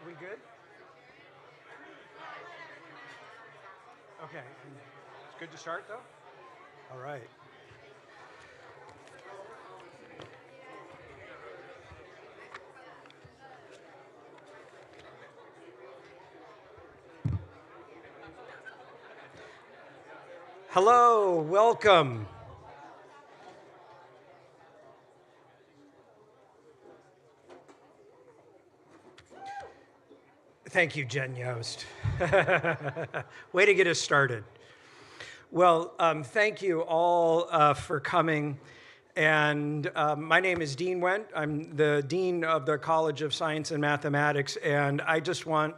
We good? Okay. It's good to start, though? All right. Hello, welcome. Thank you, Jen Yost. Way to get us started. Well, thank you all for coming. And my name is Dean Wendt. I'm the Dean of the College of Science and Mathematics, and I just want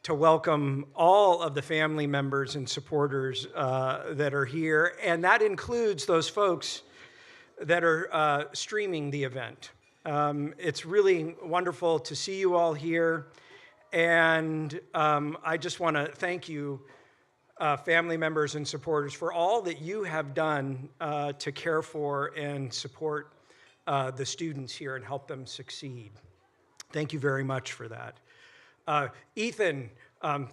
to welcome all of the family members and supporters that are here, and that includes those folks that are streaming the event. It's really wonderful to see you all here, and I just want to thank you, family members and supporters, for all that you have done to care for and support the students here and help them succeed. Thank you very much for that. Ethan,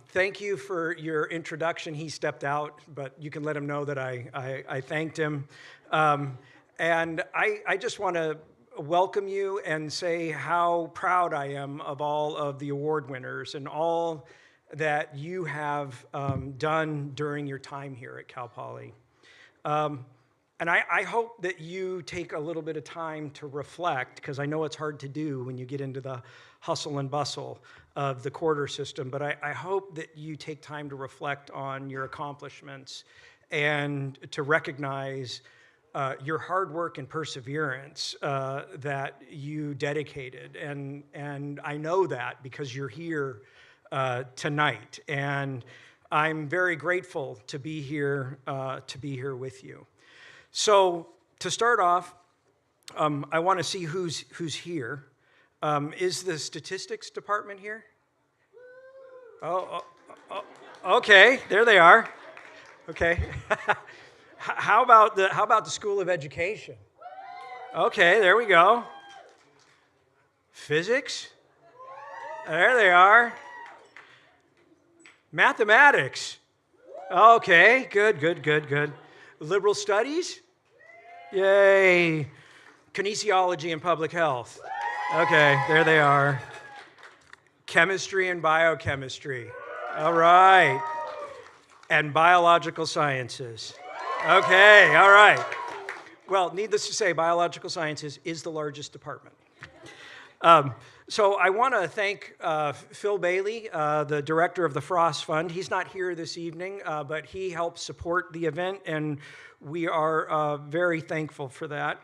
thank you for your introduction. He stepped out, but you can let him know that I thanked him. And I just want to welcome you and say how proud I am of all of the award winners and all that you have done during your time here at Cal Poly. And I hope that you take a little bit of time to reflect, because I know it's hard to do when you get into the hustle and bustle of the quarter system, but I hope that you take time to reflect on your accomplishments and to recognize your hard work and perseverance that you dedicated. And I know that because you're here tonight. And I'm very grateful to be here with you. So to start off, I want to see who's here. Is the statistics department here? Oh, okay, there they are. Okay. How about the School of Education? Okay, there we go. Physics? There they are. Mathematics? Okay, good. Liberal studies? Yay. Kinesiology and public health? Okay, there they are. Chemistry and biochemistry? All right. And biological sciences? Okay, all right. Well, needless to say, biological sciences is the largest department. So I want to thank Phil Bailey, the director of the Frost Fund. He's not here this evening, but he helped support the event, and we are very thankful for that.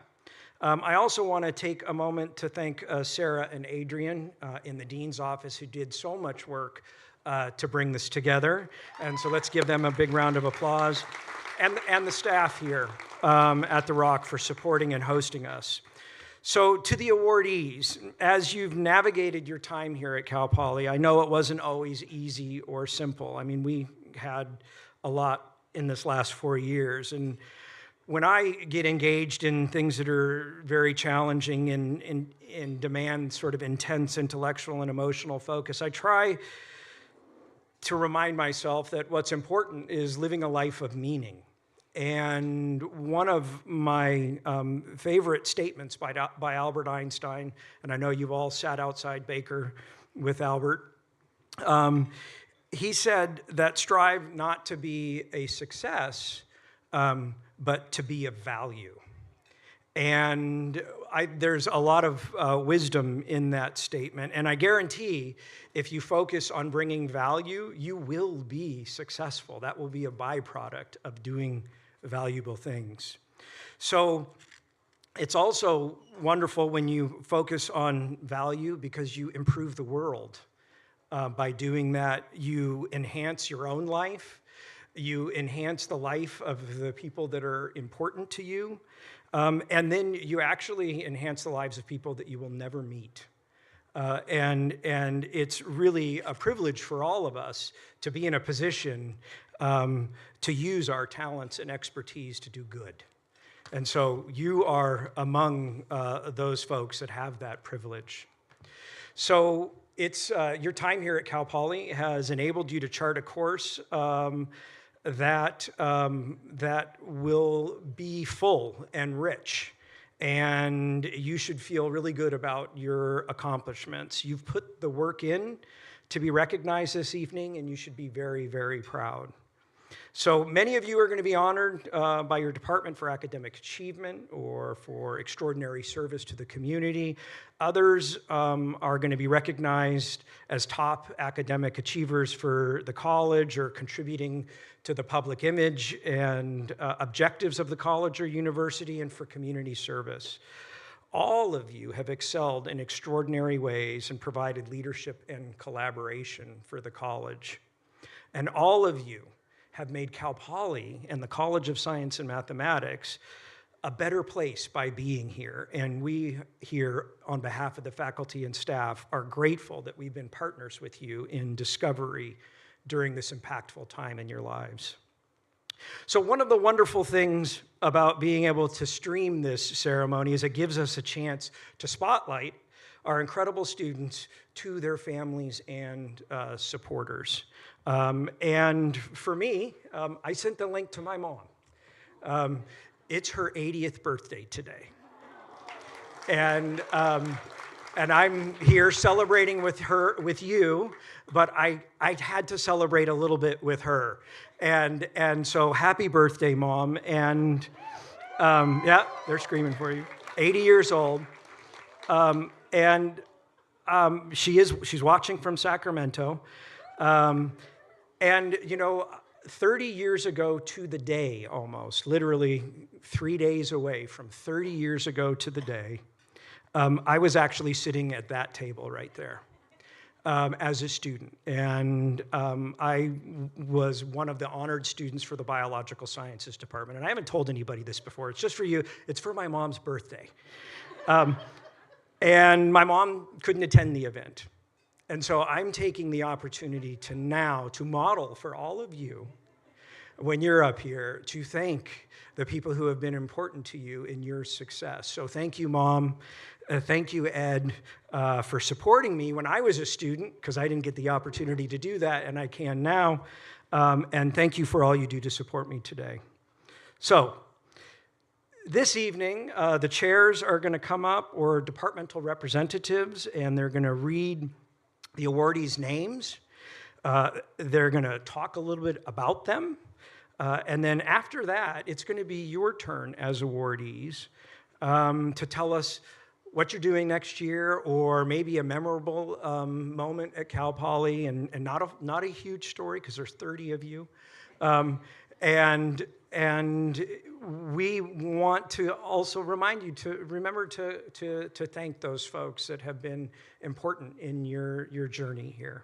I also want to take a moment to thank Sarah and Adrian in the Dean's office who did so much work to bring this together. And so let's give them a big round of applause. And the staff here at The Rock for supporting and hosting us. So to the awardees, as you've navigated your time here at Cal Poly, I know it wasn't always easy or simple. I mean, we had a lot in this last 4 years. And when I get engaged in things that are very challenging and demand sort of intense intellectual and emotional focus, I try to remind myself that what's important is living a life of meaning. And one of my favorite statements by Albert Einstein, and I know you've all sat outside Baker with Albert, he said that strive not to be a success, but to be of value. And there's a lot of wisdom in that statement. And I guarantee if you focus on bringing value, you will be successful. That will be a byproduct of doing valuable things. So it's also wonderful when you focus on value because you improve the world. By doing that, you enhance your own life. You enhance the life of the people that are important to you. And then you actually enhance the lives of people that you will never meet. And it's really a privilege for all of us to be in a position to use our talents and expertise to do good. And so you are among those folks that have that privilege. So it's your time here at Cal Poly has enabled you to chart a course that will be full and rich. And you should feel really good about your accomplishments. You've put the work in to be recognized this evening, and you should be very, very proud. So many of you are going to be honored by your department for academic achievement or for extraordinary service to the community. Others are going to be recognized as top academic achievers for the college or contributing to the public image and objectives of the college or university and for community service. All of you have excelled in extraordinary ways and provided leadership and collaboration for the college. And all of you have made Cal Poly and the College of Science and Mathematics a better place by being here. And we here, on behalf of the faculty and staff, are grateful that we've been partners with you in discovery during this impactful time in your lives. So one of the wonderful things about being able to stream this ceremony is it gives us a chance to spotlight our incredible students to their families and supporters. And for me, I sent the link to my mom. It's her 80th birthday today. And I'm here celebrating with her, with you, but I had to celebrate a little bit with her. And so happy birthday, Mom. And yeah, they're screaming for you. 80 years old. She's watching from Sacramento. And, you know, 30 years ago to the day almost, literally 3 days away from 30 years ago to the day, I was actually sitting at that table right there as a student. And I was one of the honored students for the Biological Sciences Department. And I haven't told anybody this before. It's just for you. It's for my mom's birthday. And my mom couldn't attend the event. And so I'm taking the opportunity to model for all of you, when you're up here, to thank the people who have been important to you in your success. So thank you, Mom. Thank you, Ed, for supporting me when I was a student, because I didn't get the opportunity to do that, and I can now. And thank you for all you do to support me today. So this evening, the chairs are going to come up, or departmental representatives, and they're going to read the awardees' names. They're going to talk a little bit about them. And then after that, it's going to be your turn as awardees to tell us what you're doing next year, or maybe a memorable moment at Cal Poly, and not a huge story because there's 30 of you, and we want to also remind you to remember to thank those folks that have been important in your journey here.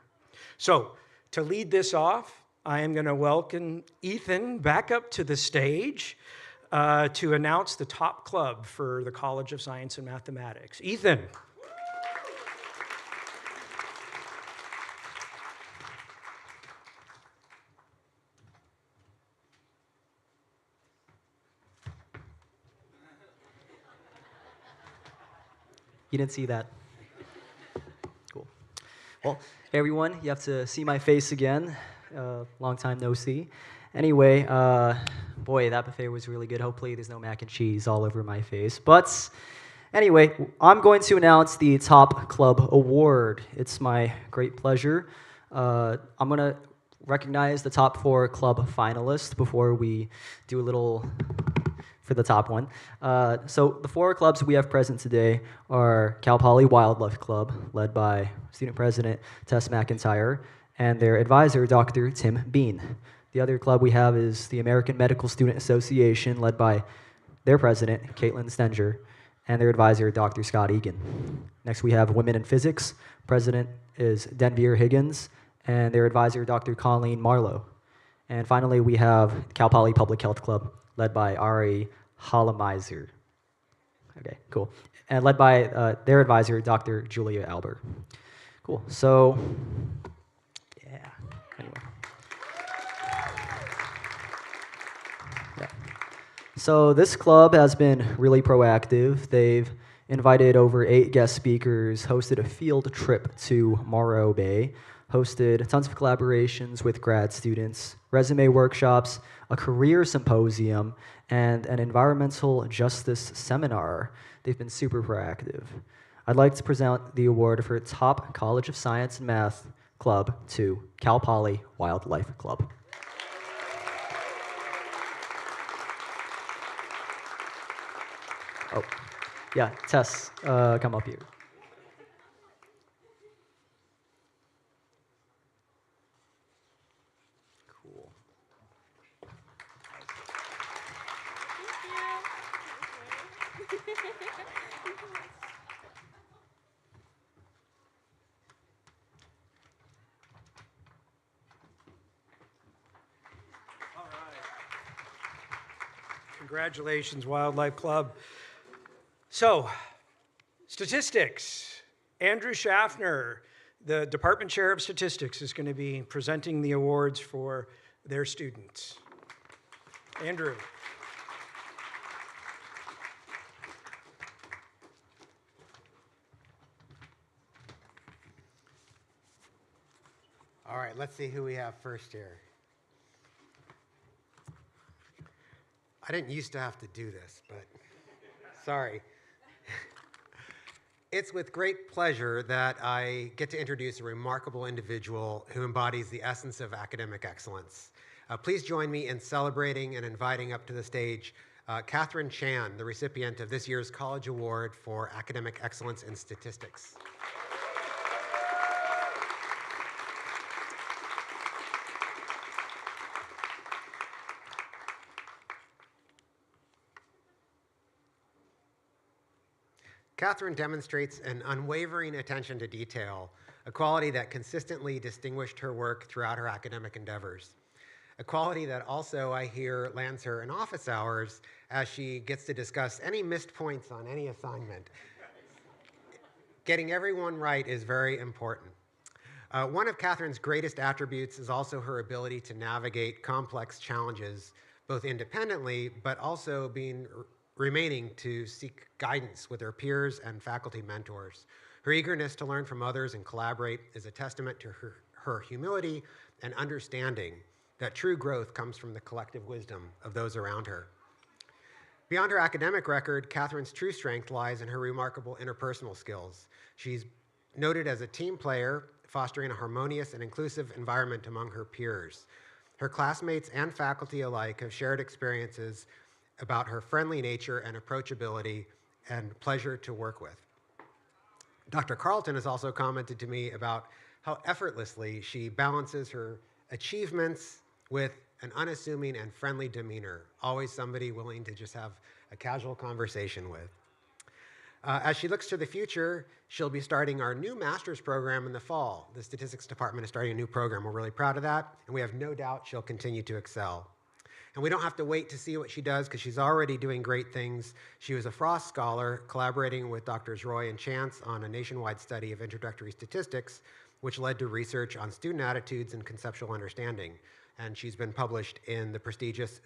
So to lead this off, I am going to welcome Ethan back up to the stage to announce the top club for the College of Science and Mathematics. Ethan. You didn't see that. Cool. Well, hey everyone, you have to see my face again. Long time no see. Anyway, boy, that buffet was really good. Hopefully there's no mac and cheese all over my face. But anyway, I'm going to announce the Top Club Award. It's my great pleasure. I'm going to recognize the top 4 club finalists before we do a little for the top one. So the 4 clubs we have present today are Cal Poly Wildlife Club, led by student president Tess McIntyre, and their advisor, Dr. Tim Bean. The other club we have is the American Medical Student Association, led by their president, Caitlin Stenger, and their advisor, Dr. Scott Egan. Next, we have Women in Physics. President is Denvier Higgins, and their advisor, Dr. Colleen Marlowe. And finally, we have Cal Poly Public Health Club, led by Ari Hollemizer. Okay, cool. And led by their advisor, Dr. Julia Albert. Cool. So, yeah. Anyway. Yeah. So this club has been really proactive. They've invited over 8 guest speakers, hosted a field trip to Morro Bay, hosted tons of collaborations with grad students, resume workshops, a career symposium, and an environmental justice seminar. They've been super proactive. I'd like to present the award for Top College of Science and Math Club to Cal Poly Wildlife Club. Oh, yeah, Tess, come up here. Cool. All right. Congratulations, Wildlife Club. So, statistics. Andrew Schaffner, the Department Chair of Statistics, is going to be presenting the awards for their students. Andrew. All right, let's see who we have first here. I didn't used to have to do this, but sorry. It's with great pleasure that I get to introduce a remarkable individual who embodies the essence of academic excellence. Please join me in celebrating and inviting up to the stage Catherine Chan, the recipient of this year's College Award for Academic Excellence in Statistics. Catherine demonstrates an unwavering attention to detail, a quality that consistently distinguished her work throughout her academic endeavors. A quality that also, I hear, lands her in office hours as she gets to discuss any missed points on any assignment. Getting everyone right is very important. One of Catherine's greatest attributes is also her ability to navigate complex challenges, both independently, but also remaining to seek guidance with her peers and faculty mentors. Her eagerness to learn from others and collaborate is a testament to her humility and understanding that true growth comes from the collective wisdom of those around her. Beyond her academic record, Catherine's true strength lies in her remarkable interpersonal skills. She's noted as a team player, fostering a harmonious and inclusive environment among her peers. Her classmates and faculty alike have shared experiences about her friendly nature and approachability and pleasure to work with. Dr. Carlton has also commented to me about how effortlessly she balances her achievements with an unassuming and friendly demeanor, always somebody willing to just have a casual conversation with. As she looks to the future, she'll be starting our new master's program in the fall. The statistics department is starting a new program. We're really proud of that, and we have no doubt she'll continue to excel. And we don't have to wait to see what she does because she's already doing great things. She was a Frost Scholar, collaborating with Drs. Roy and Chance on a nationwide study of introductory statistics, which led to research on student attitudes and conceptual understanding. And she's been published in the prestigious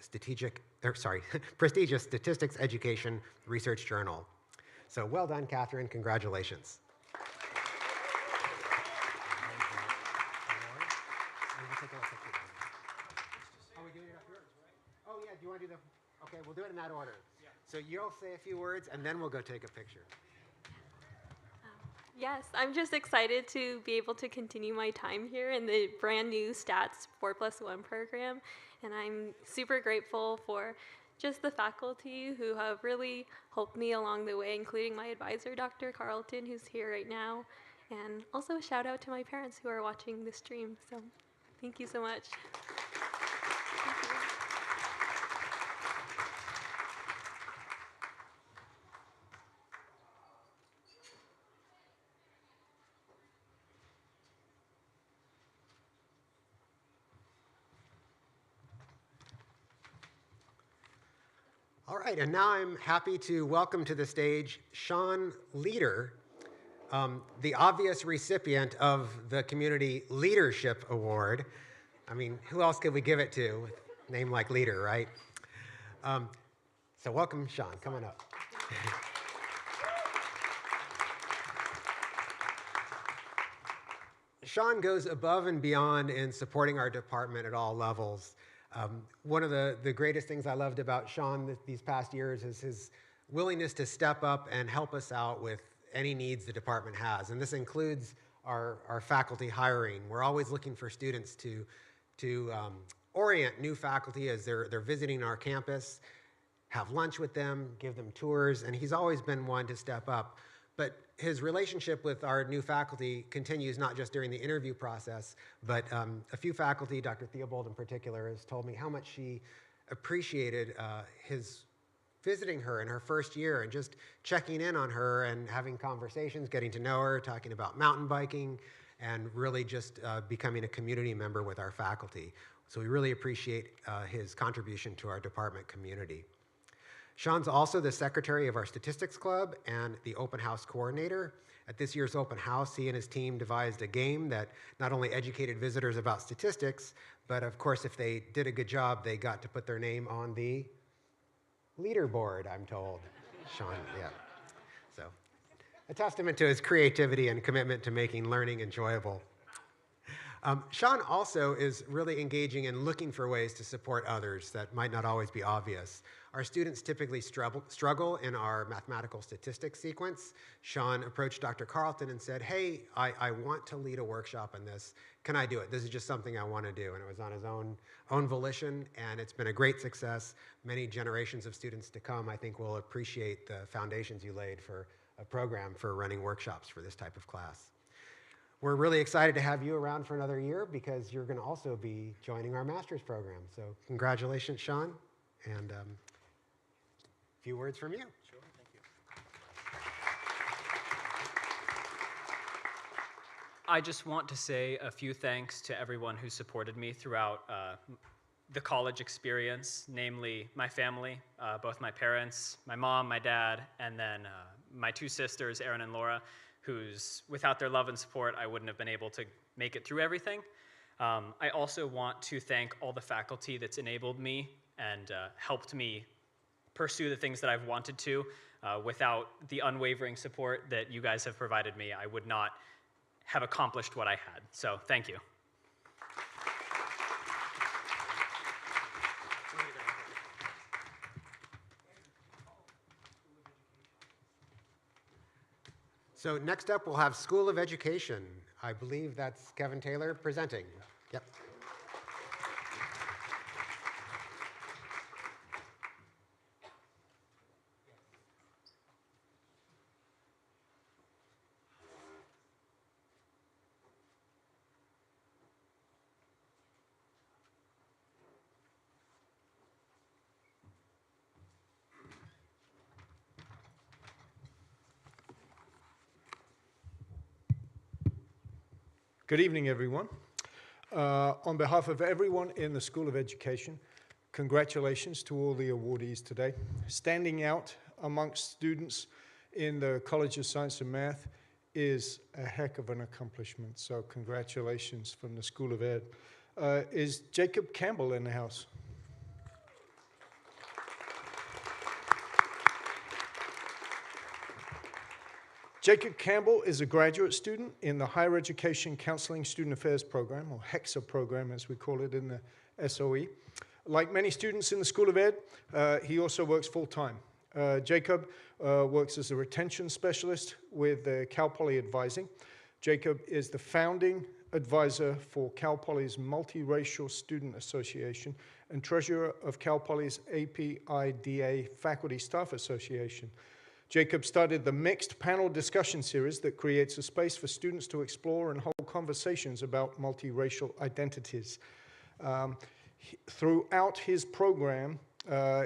prestigious Statistics Education Research Journal. So well done, Catherine. Congratulations. Oh, yeah, do you want to do the, okay, we'll do it in that order. Yeah. So you'll say a few words, and then we'll go take a picture. Yes, I'm just excited to be able to continue my time here in the brand new Stats 4+1 program. And I'm super grateful for just the faculty who have really helped me along the way, including my advisor, Dr. Carlton, who's here right now. And also a shout out to my parents who are watching this stream. So thank you so much. Thank you. All right, and now I'm happy to welcome to the stage Sean Leader, the obvious recipient of the Community Leadership Award. I mean, who else could we give it to with a name like Leader, right? So welcome, Sean. Come on up. Sean goes above and beyond in supporting our department at all levels. One of the greatest things I loved about Sean these past years is his willingness to step up and help us out with any needs the department has. And this includes our faculty hiring. We're always looking for students to orient new faculty as they're visiting our campus, have lunch with them, give them tours, and he's always been one to step up. But his relationship with our new faculty continues not just during the interview process, but a few faculty, Dr. Theobald in particular, has told me how much she appreciated his visiting her in her first year and just checking in on her and having conversations, getting to know her, talking about mountain biking, and really just becoming a community member with our faculty. So we really appreciate his contribution to our department community. Sean's also the secretary of our statistics club and the open house coordinator. At this year's open house, he and his team devised a game that not only educated visitors about statistics, but of course, if they did a good job, they got to put their name on the leaderboard, I'm told. Sean, yeah. So, a testament to his creativity and commitment to making learning enjoyable. Sean also is really engaging and looking for ways to support others that might not always be obvious. Our students typically struggle in our mathematical statistics sequence. Sean approached Dr. Carlton and said, hey, I want to lead a workshop on this. Can I do it? This is just something I want to do. And it was on his own volition, and it's been a great success. Many generations of students to come, I think, will appreciate the foundations you laid for a program for running workshops for this type of class. We're really excited to have you around for another year because you're going to also be joining our master's program. So congratulations, Sean, and a few words from you. Sure, thank you. I just want to say a few thanks to everyone who supported me throughout the college experience, namely my family, both my parents, my mom, my dad, and then my two sisters, Erin and Laura, whose, without their love and support, I wouldn't have been able to make it through everything. I also want to thank all the faculty that's enabled me and helped me pursue the things that I've wanted to. Without the unwavering support that you guys have provided me, I would not have accomplished what I had. So thank you. So next up, we'll have School of Education. I believe that's Kevin Taylor presenting. Yep. Good evening, everyone. On behalf of everyone in the School of Education, congratulations to all the awardees today. Standing out amongst students in the College of Science and Math is a heck of an accomplishment, so congratulations from the School of Ed. Is Jacob Campbell in the house? Jacob Campbell is a graduate student in the Higher Education Counseling Student Affairs Program, or HEXA program as we call it in the SOE. Like many students in the School of Ed, he also works full-time. Jacob works as a retention specialist with Cal Poly Advising. Jacob is the founding advisor for Cal Poly's Multiracial Student Association and treasurer of Cal Poly's APIDA Faculty Staff Association. Jacob started the mixed panel discussion series that creates a space for students to explore and hold conversations about multiracial identities. Throughout his program,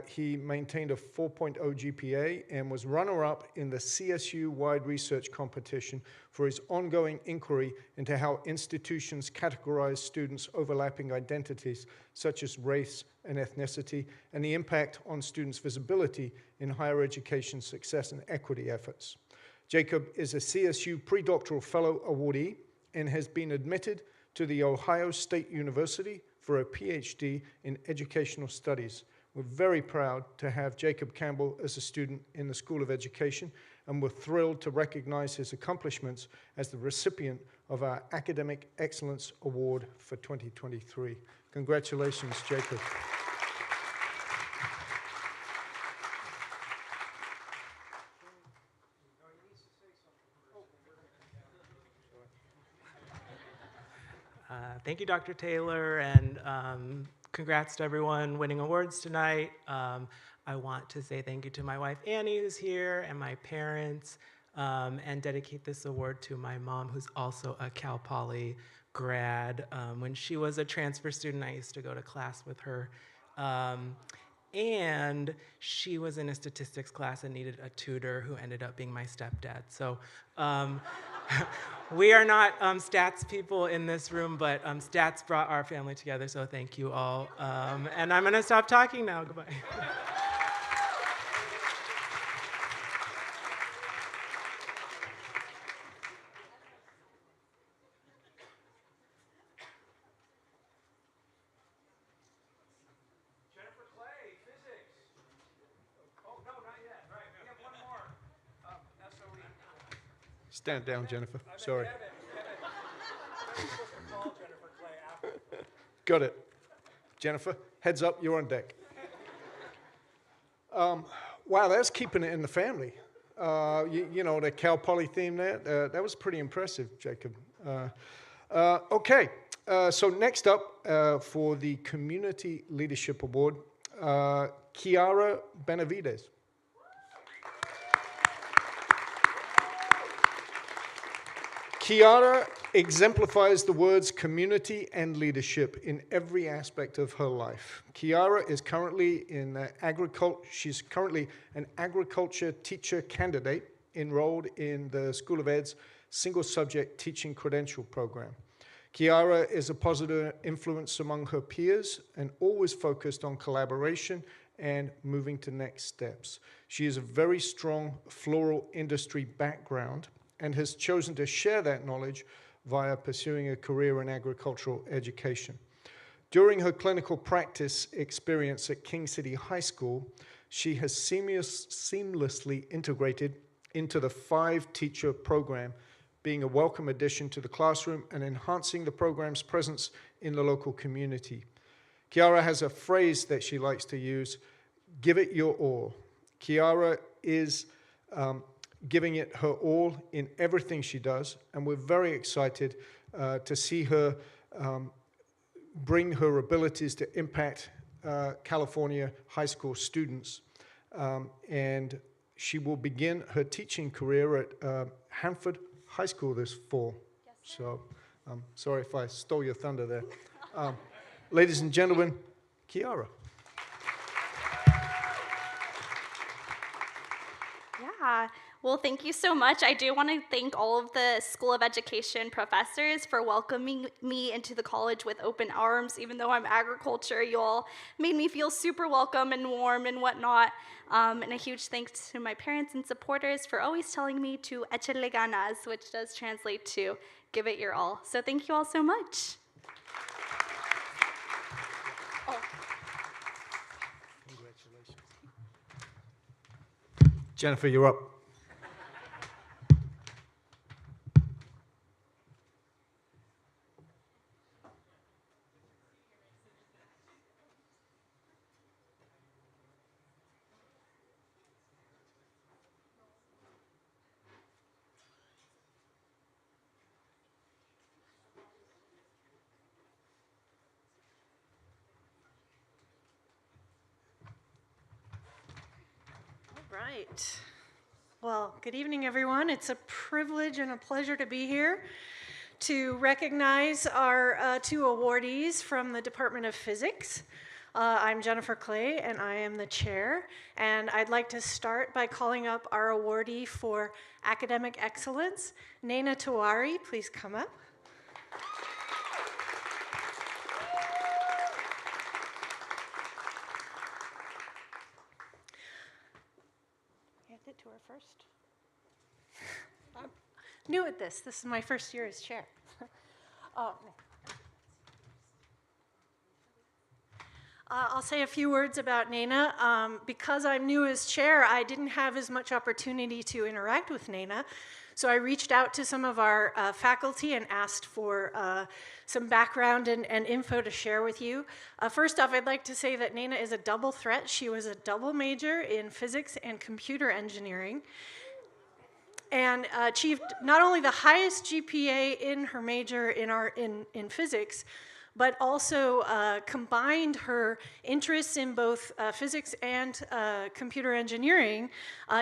he maintained a 4.0 GPA and was runner-up in the CSU-wide research competition for his ongoing inquiry into how institutions categorize students' overlapping identities, such as race and ethnicity, and the impact on students' visibility in higher education success and equity efforts. Jacob is a CSU pre-doctoral fellow awardee and has been admitted to the Ohio State University for a PhD in educational studies. We're very proud to have Jacob Campbell as a student in the School of Education, and we're thrilled to recognize his accomplishments as the recipient of our Academic Excellence Award for 2023. Congratulations, Jacob. Thank you, Dr. Taylor, and congrats to everyone winning awards tonight. I want to say thank you to my wife, Annie, who's here, and my parents, and dedicate this award to my mom, who's also a Cal Poly grad. When she was a transfer student, I used to go to class with her. And she was in a statistics class and needed a tutor who ended up being my stepdad. So we are not stats people in this room, but stats brought our family together, so thank you all. And I'm gonna stop talking now, goodbye. Stand down, Jennifer. Sorry. Got it. Jennifer, heads up, you're on deck. Wow, that's keeping it in the family. You know, the Cal Poly theme there, that was pretty impressive, Jacob. Okay, so next up for the Community Leadership Award, Kiara Benavides. Kiara exemplifies the words community and leadership in every aspect of her life. Kiara is currently she's currently an agriculture teacher candidate enrolled in the School of Ed's single subject teaching credential program. Kiara is a positive influence among her peers and always focused on collaboration and moving to next steps. She has a very strong floral industry background and has chosen to share that knowledge via pursuing a career in agricultural education. During her clinical practice experience at King City High School, she has seamlessly integrated into the 5-teacher program, being a welcome addition to the classroom and enhancing the program's presence in the local community. Kiara has a phrase that she likes to use, give it your all. Kiara is giving it her all in everything she does, and we're very excited to see her bring her abilities to impact California high school students. And she will begin her teaching career at Hanford High School this fall. Yes, so sorry if I stole your thunder there. Ladies and gentlemen, Kiara. Yeah, Well, thank you so much. I do want to thank all of the School of Education professors for welcoming me into the college with open arms. Even though I'm agriculture, you all made me feel super welcome and warm and whatnot. And a huge thanks to my parents and supporters for always telling me to echarle ganas, which does translate to give it your all. So thank you all so much. Jennifer, you're up. All right. Well, good evening, everyone. It's a privilege and a pleasure to be here to recognize our two awardees from the Department of Physics. I'm Jennifer Clay, and I am the chair. And I'd like to start by calling up our awardee for academic excellence, Naina Tawari. Please come up. Hand it to her first. I'm new at this. This is my first year as chair. I'll say a few words about Naina. Because I'm new as chair, I didn't have as much opportunity to interact with Naina. So I reached out to some of our faculty and asked for some background and info to share with you. First off, I'd like to say that Naina is a double threat. She was a double major in physics and computer engineering, and achieved not only the highest GPA in her major in physics, but also combined her interests in both physics and computer engineering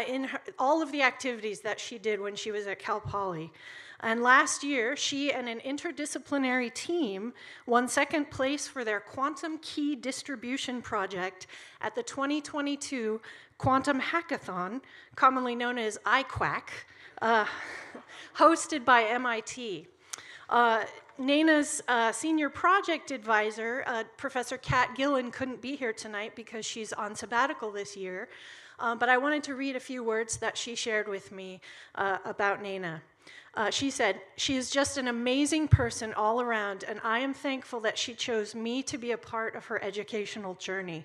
in all of the activities that she did when she was at Cal Poly. And last year, she and an interdisciplinary team won second place for their quantum key distribution project at the 2022 Quantum Hackathon, commonly known as IQUAC, hosted by MIT. Naina's senior project advisor, Professor Kat Gillen, couldn't be here tonight because she's on sabbatical this year, but I wanted to read a few words that she shared with me about Naina. She said, "She is just an amazing person all around, and I am thankful that she chose me to be a part of her educational journey.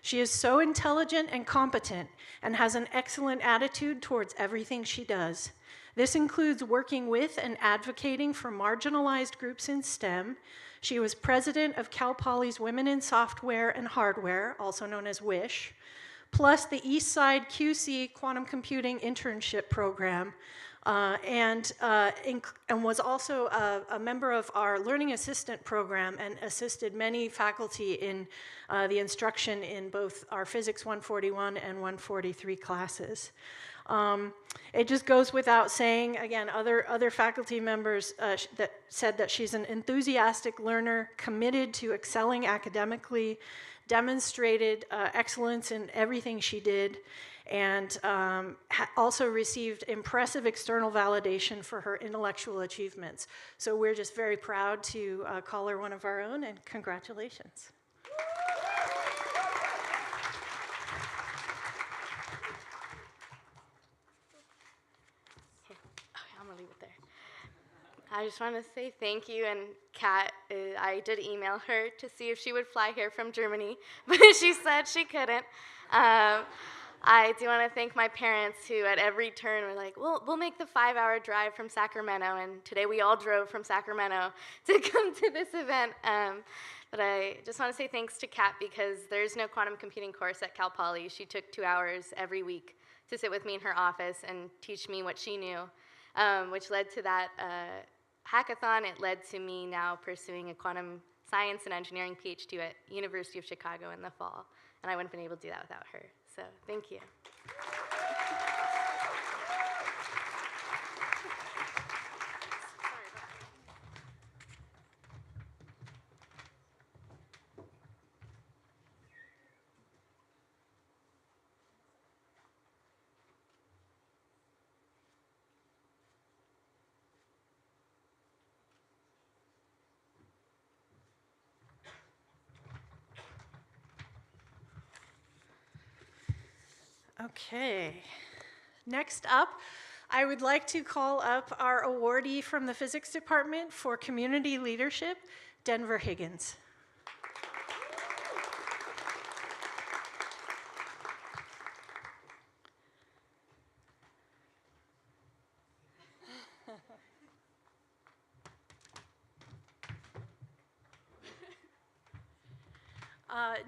She is so intelligent and competent and has an excellent attitude towards everything she does. This includes working with and advocating for marginalized groups in STEM. She was president of Cal Poly's Women in Software and Hardware, also known as WISH, plus the Eastside QC Quantum Computing Internship Program, and was also a member of our Learning Assistant Program and assisted many faculty in the instruction in both our Physics 141 and 143 classes. It just goes without saying, again, other faculty members that said that she's an enthusiastic learner, committed to excelling academically, demonstrated excellence in everything she did, and also received impressive external validation for her intellectual achievements. So we're just very proud to call her one of our own, and congratulations. I'm gonna leave it there. I just want to say thank you, and Kat, I did email her to see if she would fly here from Germany, but she said she couldn't. I do want to thank my parents who at every turn were like, we'll make the 5-hour drive from Sacramento, and today we all drove from Sacramento to come to this event. But I just want to say thanks to Kat because there's no quantum computing course at Cal Poly. She took 2 hours every week to sit with me in her office and teach me what she knew, which led to that hackathon. It led to me now pursuing a quantum science and engineering PhD at University of Chicago in the fall, and I wouldn't have been able to do that without her. So thank you. Okay. Next up, I would like to call up our awardee from the physics department for community leadership, Denver Higgins.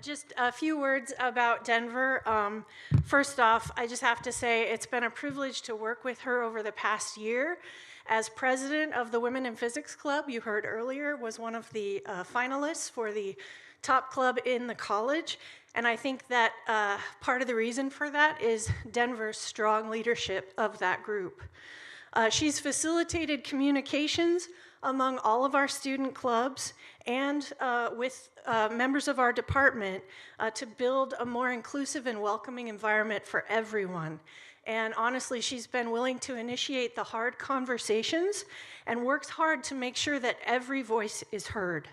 Just a few words about Denver. First off, I just have to say it's been a privilege to work with her over the past year. As president of the Women in Physics Club, you heard earlier, was one of the finalists for the top club in the college. And I think that part of the reason for that is Denver's strong leadership of that group. She's facilitated communications among all of our student clubs and with members of our department to build a more inclusive and welcoming environment for everyone. And honestly, she's been willing to initiate the hard conversations and works hard to make sure that every voice is heard.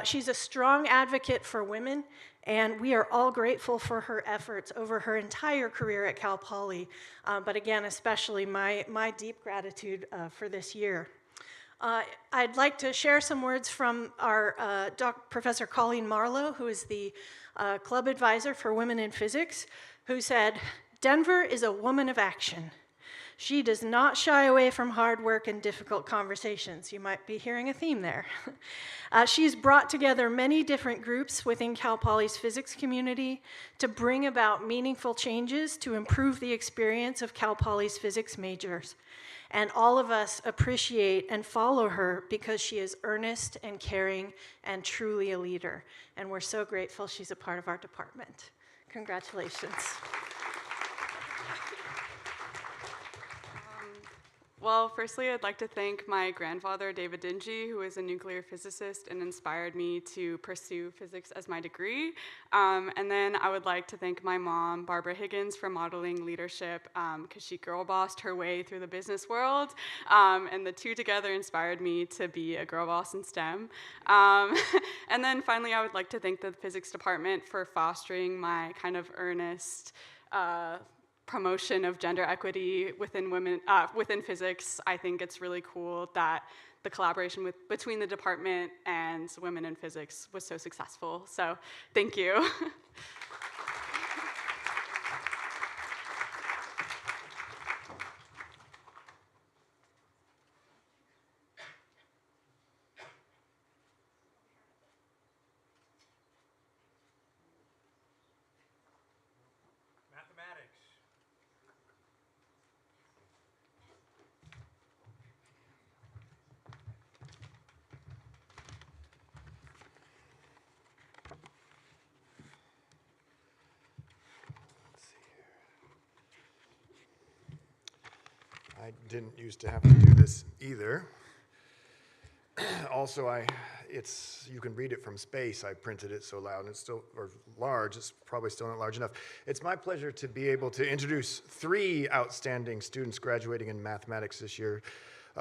She's a strong advocate for women, and we are all grateful for her efforts over her entire career at Cal Poly. But again, especially my deep gratitude for this year. I'd like to share some words from our Professor Colleen Marlowe, who is the club advisor for Women in Physics, who said, "Denver is a woman of action. She does not shy away from hard work and difficult conversations." You might be hearing a theme there. She's brought together many different groups within Cal Poly's physics community to bring about meaningful changes to improve the experience of Cal Poly's physics majors. And all of us appreciate and follow her because she is earnest and caring and truly a leader. And we're so grateful she's a part of our department. Congratulations. Well, firstly, I'd like to thank my grandfather, David Dingy, who is a nuclear physicist and inspired me to pursue physics as my degree. And then I would like to thank my mom, Barbara Higgins, for modeling leadership because she girl bossed her way through the business world. And the two together inspired me to be a girl boss in STEM. And then finally, I would like to thank the physics department for fostering my kind of earnest promotion of gender equity within within physics. I think it's really cool that the collaboration between the department and Women in Physics was so successful. So thank you. I didn't used to have to do this either. Also, you can read it from space. I printed it so loud, and it's still, or large, it's probably still not large enough. It's my pleasure to be able to introduce 3 outstanding students graduating in mathematics this year.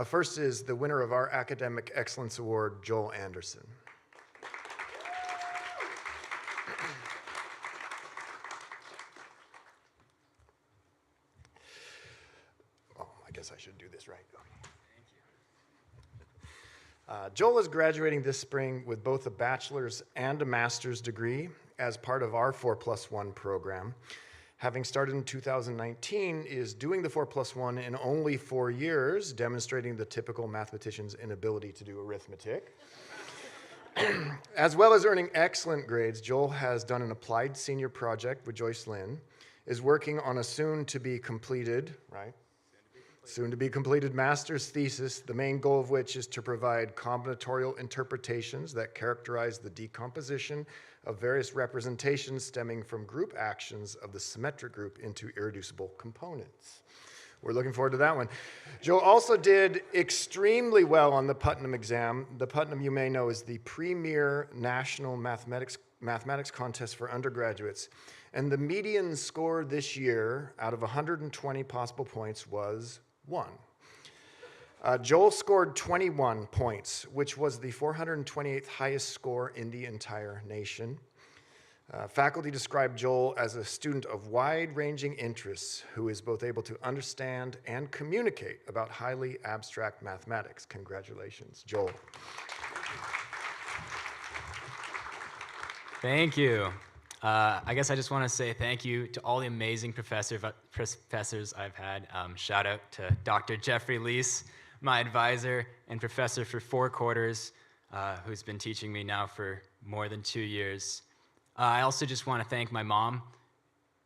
First is the winner of our Academic Excellence Award, Joel Anderson. I guess I should do this right. Joel is graduating this spring with both a bachelor's and a master's degree as part of our 4+1 program. Having started in 2019, is doing the 4+1 in only 4 years, demonstrating the typical mathematician's inability to do arithmetic. As well as earning excellent grades, Joel has done an applied senior project with Joyce Lynn, is working on a soon-to-be completed master's thesis, the main goal of which is to provide combinatorial interpretations that characterize the decomposition of various representations stemming from group actions of the symmetric group into irreducible components. We're looking forward to that one. Joe also did extremely well on the Putnam exam. The Putnam, you may know, is the premier national mathematics contest for undergraduates. And the median score this year out of 120 possible points was 1. Joel scored 21 points, which was the 428th highest score in the entire nation. Faculty describe Joel as a student of wide-ranging interests who is both able to understand and communicate about highly abstract mathematics. Congratulations, Joel. Thank you. I guess I just want to say thank you to all the amazing professors I've had. Shout out to Dr. Jeffrey Leese, my advisor and professor for 4 quarters, who's been teaching me now for more than 2 years. I also just want to thank my mom.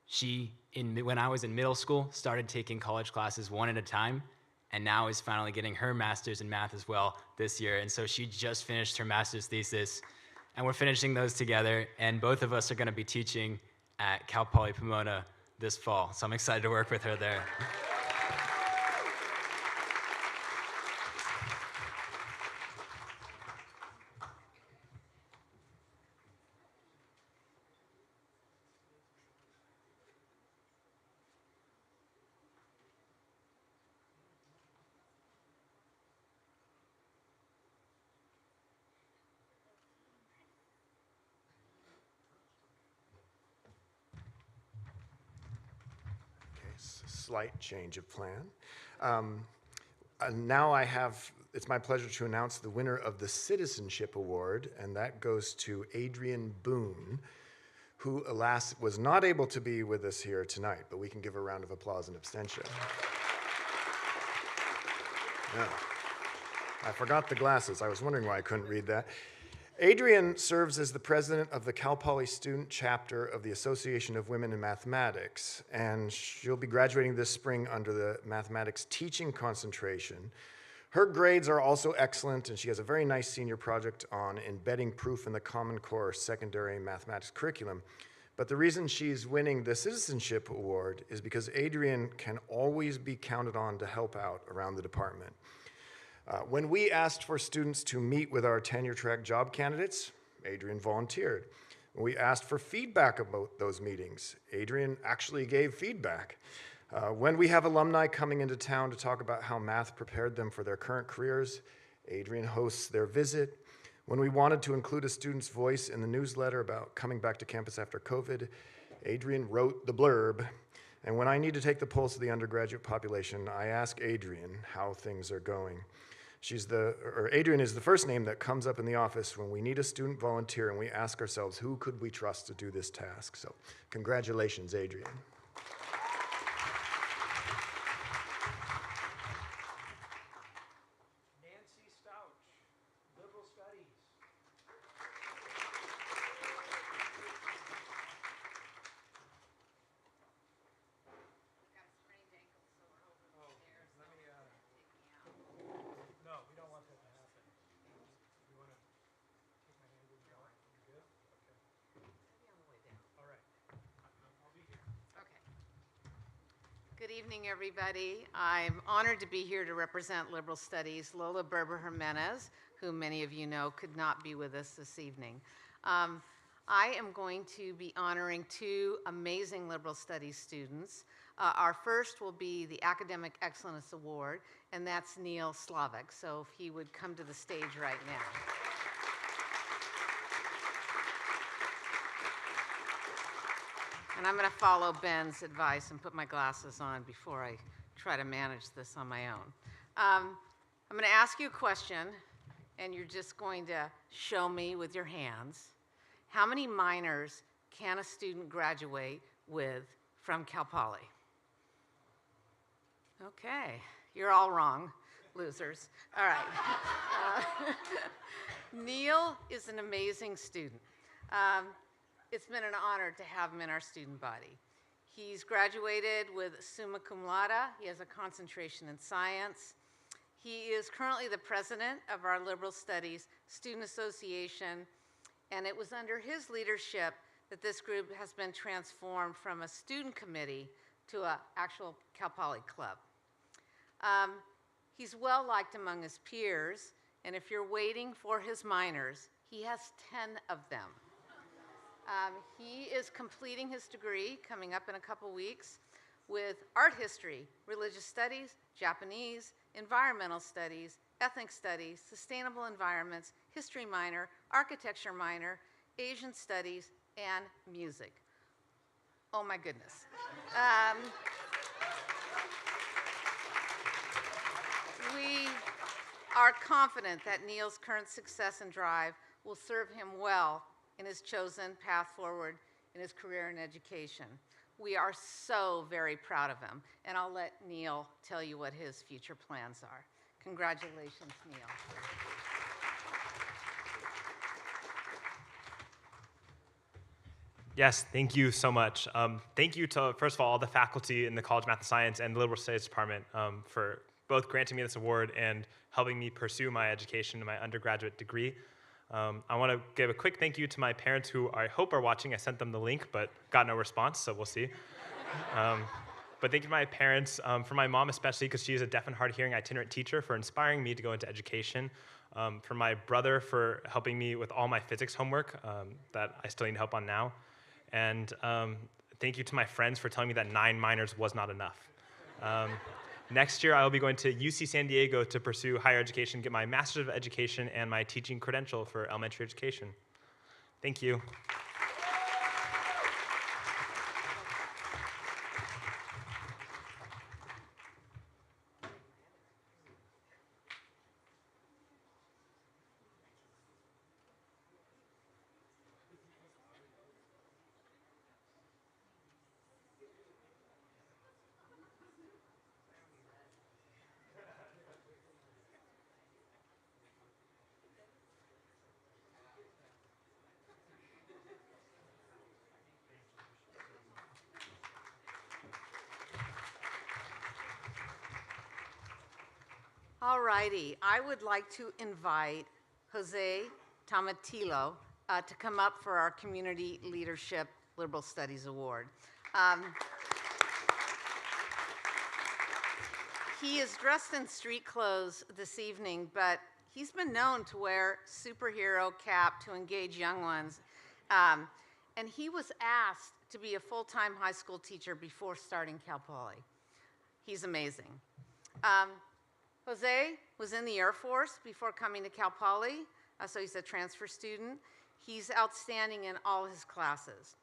She, when I was in middle school, started taking college classes one at a time, and now is finally getting her master's in math as well this year. And so she just finished her master's thesis, and we're finishing those together, and both of us are going to be teaching at Cal Poly Pomona this fall. So I'm excited to work with her there. Slight change of plan. It's my pleasure to announce the winner of the Citizenship Award, and that goes to Adrian Boone, who, alas, was not able to be with us here tonight, but we can give a round of applause and abstention. Yeah. I forgot the glasses. I was wondering why I couldn't read that. Adrian serves as the president of the Cal Poly student chapter of the Association of Women in Mathematics, and she'll be graduating this spring under the mathematics teaching concentration. Her grades are also excellent, and she has a very nice senior project on embedding proof in the Common Core secondary mathematics curriculum. But the reason she's winning the Citizenship Award is because Adrian can always be counted on to help out around the department. When we asked for students to meet with our tenure-track job candidates, Adrian volunteered. When we asked for feedback about those meetings, Adrian actually gave feedback. When we have alumni coming into town to talk about how math prepared them for their current careers, Adrian hosts their visit. When we wanted to include a student's voice in the newsletter about coming back to campus after COVID, Adrian wrote the blurb. And when I need to take the pulse of the undergraduate population, I ask Adrian how things are going. Adrian is the first name that comes up in the office when we need a student volunteer and we ask ourselves, who could we trust to do this task? So congratulations, Adrian. Nancy Stouch, Liberal Studies. No, we don't want that to happen. You want to take my hand and go? You good? Okay. Maybe on the way down. All right. I'll be here. Okay. Good evening, everybody. I'm honored to be here to represent Liberal Studies. Lola Berber Jimenez, who many of you know, could not be with us this evening. I am going to be honoring 2 amazing Liberal Studies students. Our first will be the Academic Excellence Award, and that's Neil Slavic. So if he would come to the stage right now. And I'm going to follow Ben's advice and put my glasses on before I try to manage this on my own. I'm going to ask you a question, and you're just going to show me with your hands. How many minors can a student graduate with from Cal Poly? Okay, you're all wrong, losers. All right. Neil is an amazing student. It's been an honor to have him in our student body. He's graduated with summa cum laude. He has a concentration in science. He is currently the president of our Liberal Studies Student Association, and it was under his leadership that this group has been transformed from a student committee to an actual Cal Poly club. He's well liked among his peers, and if you're waiting for his minors, he has 10 of them. He is completing his degree, coming up in a couple weeks, with art history, religious studies, Japanese, environmental studies, ethnic studies, sustainable environments, history minor, architecture minor, Asian studies, and music. Oh my goodness. Um, we are confident that Neil's current success and drive will serve him well in his chosen path forward in his career in education. We are so very proud of him, and I'll let Neil tell you what his future plans are. Congratulations, Neil. Yes, thank you so much. Thank you to, first of all the faculty in the College of Math and Science and the Liberal Studies Department for both granting me this award and helping me pursue my education in my undergraduate degree. I want to give a quick thank you to my parents who I hope are watching. I sent them the link, but got no response, so we'll see. But thank you to my parents, for my mom especially, because she is a deaf and hard hearing itinerant teacher, for inspiring me to go into education. For my brother for helping me with all my physics homework that I still need help on now. And thank you to my friends for telling me that 9 minors was not enough. Next year, I will be going to UC San Diego to pursue higher education, get my Master's of Education and my teaching credential for elementary education. Thank you. All righty, I would like to invite Jose Tomatillo to come up for our Community Leadership Liberal Studies Award. He is dressed in street clothes this evening, but he's been known to wear superhero cap to engage young ones. And he was asked to be a full-time high school teacher before starting Cal Poly. He's amazing. Jose was in the Air Force before coming to Cal Poly, so he's a transfer student. He's outstanding in all his classes.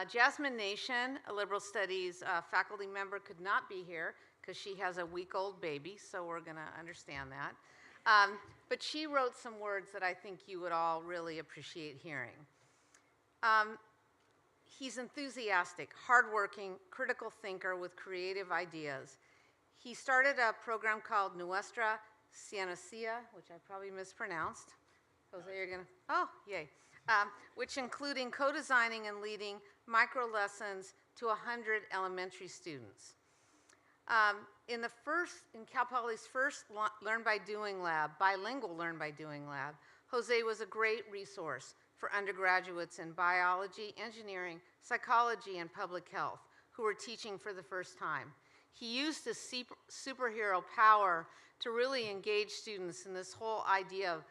Jasmine Nation, a liberal studies faculty member, could not be here because she has a week-old baby, so we're going to understand that. But she wrote some words that I think you would all really appreciate hearing. He's enthusiastic, hardworking, critical thinker with creative ideas. He started a program called Nuestra Ciencia, which I probably mispronounced. Jose, you're gonna, oh, yay. Which including co-designing and leading micro lessons to 100 elementary students. In Cal Poly's first Learn by Doing lab, bilingual Learn by Doing lab, Jose was a great resource for undergraduates in biology, engineering, psychology, and public health who were teaching for the first time. He used his superhero power to really engage students in this whole idea of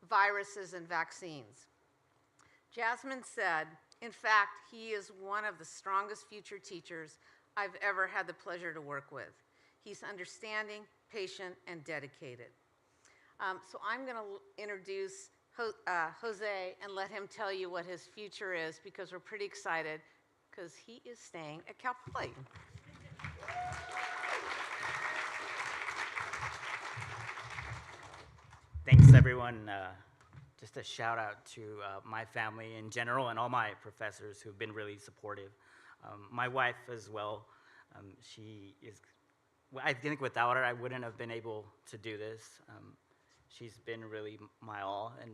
viruses and vaccines. Jasmine said, in fact, he is one of the strongest future teachers I've ever had the pleasure to work with. He's understanding, patient, and dedicated. So I'm going to introduce Jose and let him tell you what his future is, because we're pretty excited because he is staying at Cal Poly. Thanks, everyone. Just a shout out to my family in general and all my professors who've been really supportive. My wife as well. She is, I think without her, I wouldn't have been able to do this. She's been really my all, and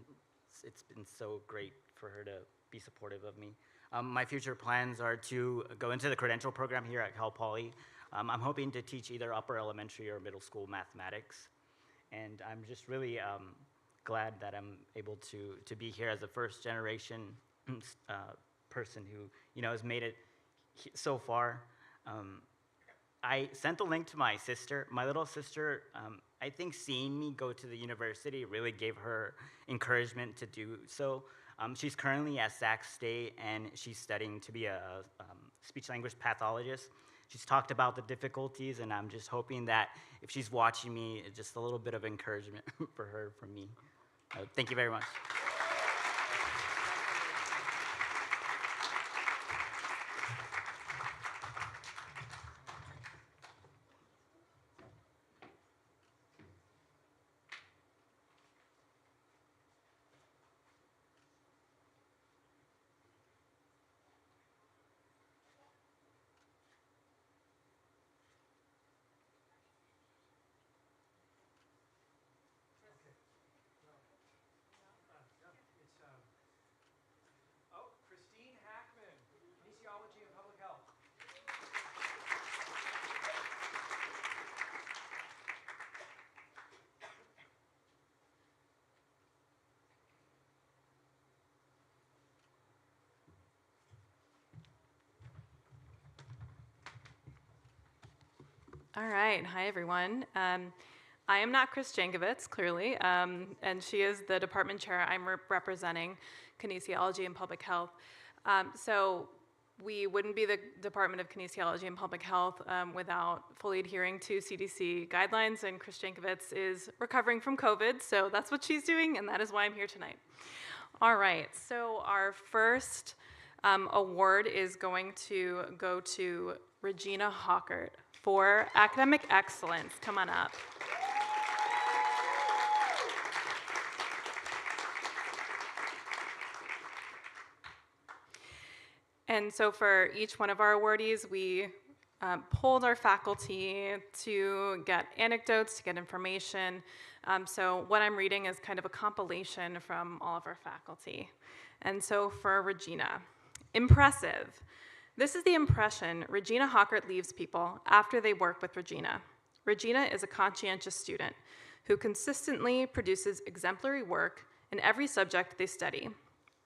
it's been so great for her to be supportive of me. My future plans are to go into the credential program here at Cal Poly. I'm hoping to teach either upper elementary or middle school mathematics. And I'm just really glad that I'm able to be here as a first generation person who has made it so far. I sent the link to my sister. My little sister, I think seeing me go to the university really gave her encouragement to do so. She's currently at Sac State, and she's studying to be a speech-language pathologist. She's talked about the difficulties, and I'm just hoping that if she's watching me, it's just a little bit of encouragement for her from me. Thank you very much. All right. Hi, everyone. I am not Chris Jankovitz, clearly, and she is the department chair. I'm representing kinesiology and public health. So we wouldn't be the Department of Kinesiology and Public Health without fully adhering to CDC guidelines, and Chris Jankovitz is recovering from COVID, so that's what she's doing, and that is why I'm here tonight. All right, so our first award is going to go to Regina Hawkert for academic excellence. Come on up. And so for each one of our awardees, we polled our faculty to get anecdotes, to get information. So what I'm reading is kind of a compilation from all of our faculty. And so for Regina, impressive. This is the impression Regina Hawkert leaves people after they work with Regina. Regina is a conscientious student who consistently produces exemplary work in every subject they study.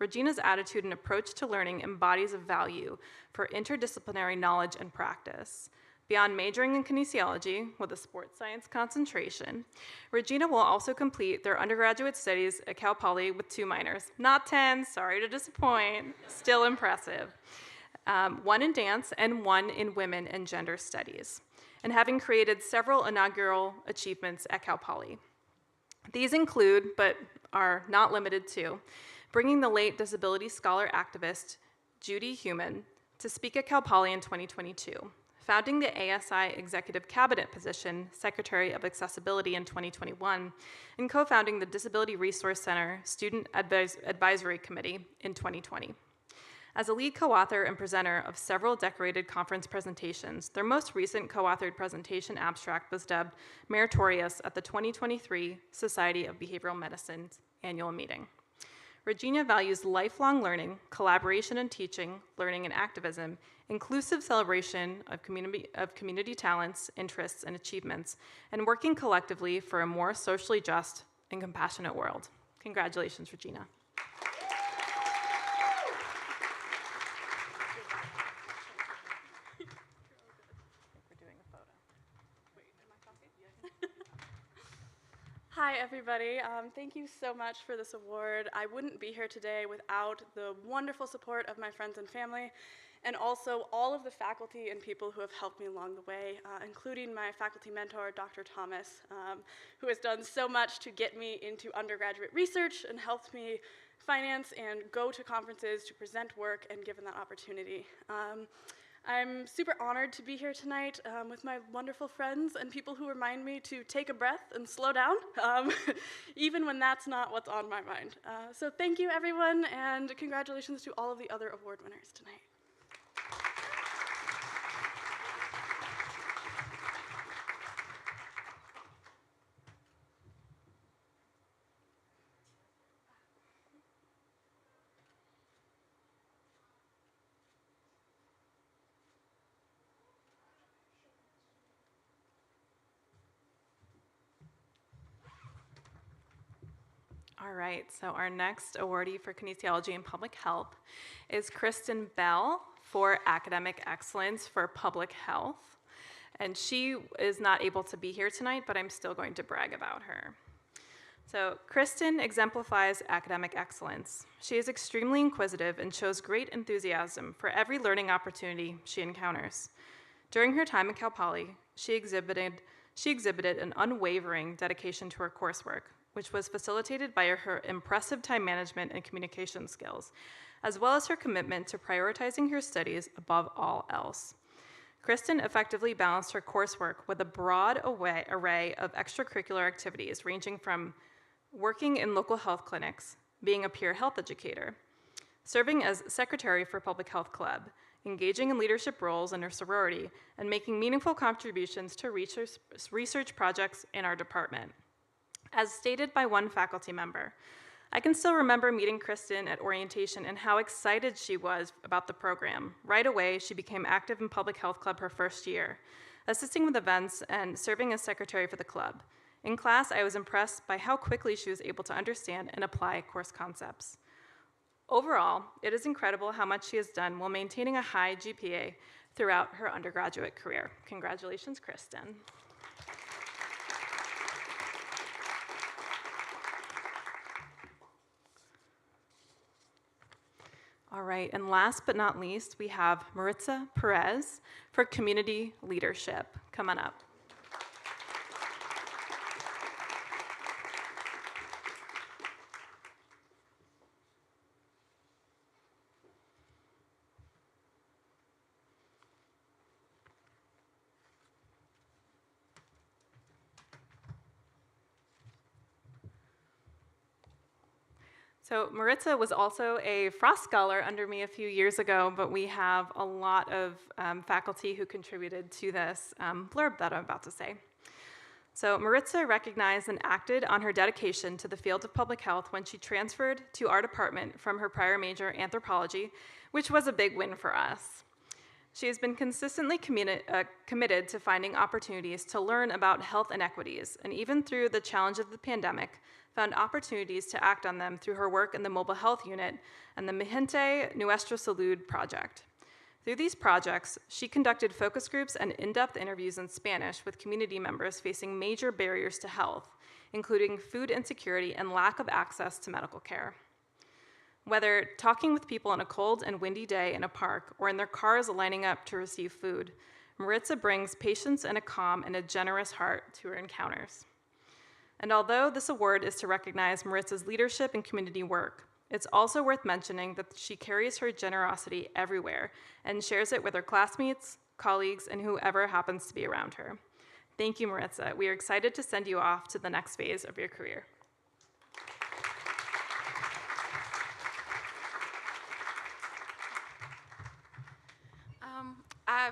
Regina's attitude and approach to learning embodies a value for interdisciplinary knowledge and practice. Beyond majoring in kinesiology with a sports science concentration, Regina will also complete their undergraduate studies at Cal Poly with 2 minors. Not 10, sorry to disappoint, still impressive. 1 in dance and 1 in women and gender studies, and having created several inaugural achievements at Cal Poly. These include, but are not limited to, bringing the late disability scholar activist Judy Heumann to speak at Cal Poly in 2022, founding the ASI Executive Cabinet position, Secretary of Accessibility in 2021, and co-founding the Disability Resource Center Student Advisory Committee in 2020. As a lead co-author and presenter of several decorated conference presentations, their most recent co-authored presentation abstract was dubbed Meritorious at the 2023 Society of Behavioral Medicine's annual meeting. Regina values lifelong learning, collaboration and teaching, learning and activism, inclusive celebration of community talents, interests, and achievements, and working collectively for a more socially just and compassionate world. Congratulations, Regina. Hi, everybody. Thank you so much for this award. I wouldn't be here today without the wonderful support of my friends and family, and also all of the faculty and people who have helped me along the way, including my faculty mentor, Dr. Thomas, who has done so much to get me into undergraduate research and helped me finance and go to conferences to present work and given that opportunity. I'm super honored to be here tonight with my wonderful friends and people who remind me to take a breath and slow down, even when that's not what's on my mind. So thank you, everyone, and congratulations to all of the other award winners tonight. All right, so our next awardee for kinesiology and public health is Kristen Bell for academic excellence for public health. And she is not able to be here tonight, but I'm still going to brag about her. So Kristen exemplifies academic excellence. She is extremely inquisitive and shows great enthusiasm for every learning opportunity she encounters. During her time at Cal Poly, she exhibited an unwavering dedication to her coursework, which was facilitated by her impressive time management and communication skills, as well as her commitment to prioritizing her studies above all else. Kristen effectively balanced her coursework with a broad array of extracurricular activities, ranging from working in local health clinics, being a peer health educator, serving as secretary for Public Health Club, engaging in leadership roles in her sorority, and making meaningful contributions to research projects in our department. As stated by one faculty member, I can still remember meeting Kristen at orientation and how excited she was about the program. Right away, she became active in Public Health Club her first year, assisting with events and serving as secretary for the club. In class, I was impressed by how quickly she was able to understand and apply course concepts. Overall, it is incredible how much she has done while maintaining a high GPA throughout her undergraduate career. Congratulations, Kristen. All right, and last but not least, we have Maritza Perez for Community Leadership. Come on up. So Maritza was also a Frost Scholar under me a few years ago, but we have a lot of faculty who contributed to this blurb that I'm about to say. So Maritza recognized and acted on her dedication to the field of public health when she transferred to our department from her prior major, anthropology, which was a big win for us. She has been consistently committed to finding opportunities to learn about health inequities, and even through the challenge of the pandemic, found opportunities to act on them through her work in the mobile health unit and the Mi Gente Nuestra Salud project. Through these projects, she conducted focus groups and in-depth interviews in Spanish with community members facing major barriers to health, including food insecurity and lack of access to medical care. Whether talking with people on a cold and windy day in a park or in their cars lining up to receive food, Maritza brings patience and a calm and a generous heart to her encounters. And although this award is to recognize Maritza's leadership and community work, it's also worth mentioning that she carries her generosity everywhere and shares it with her classmates, colleagues, and whoever happens to be around her. Thank you, Maritza. We are excited to send you off to the next phase of your career.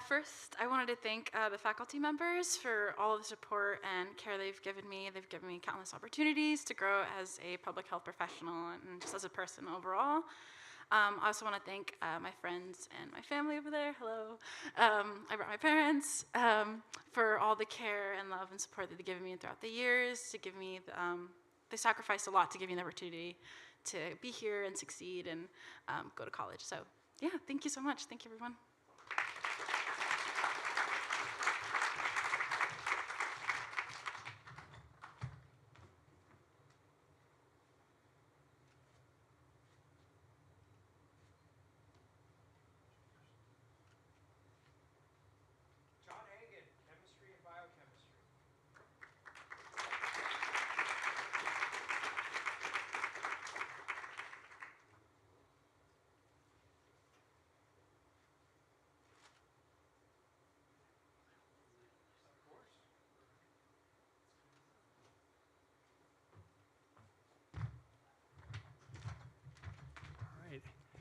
First, I wanted to thank the faculty members for all of the support and care they've given me. They've given me countless opportunities to grow as a public health professional and just as a person overall. I also want to thank my friends and my family over there. Hello. I brought my parents for all the care and love and support that they've given me throughout the years. To give me, they sacrificed a lot to give me the opportunity to be here and succeed and go to college. So yeah, thank you so much. Thank you, everyone.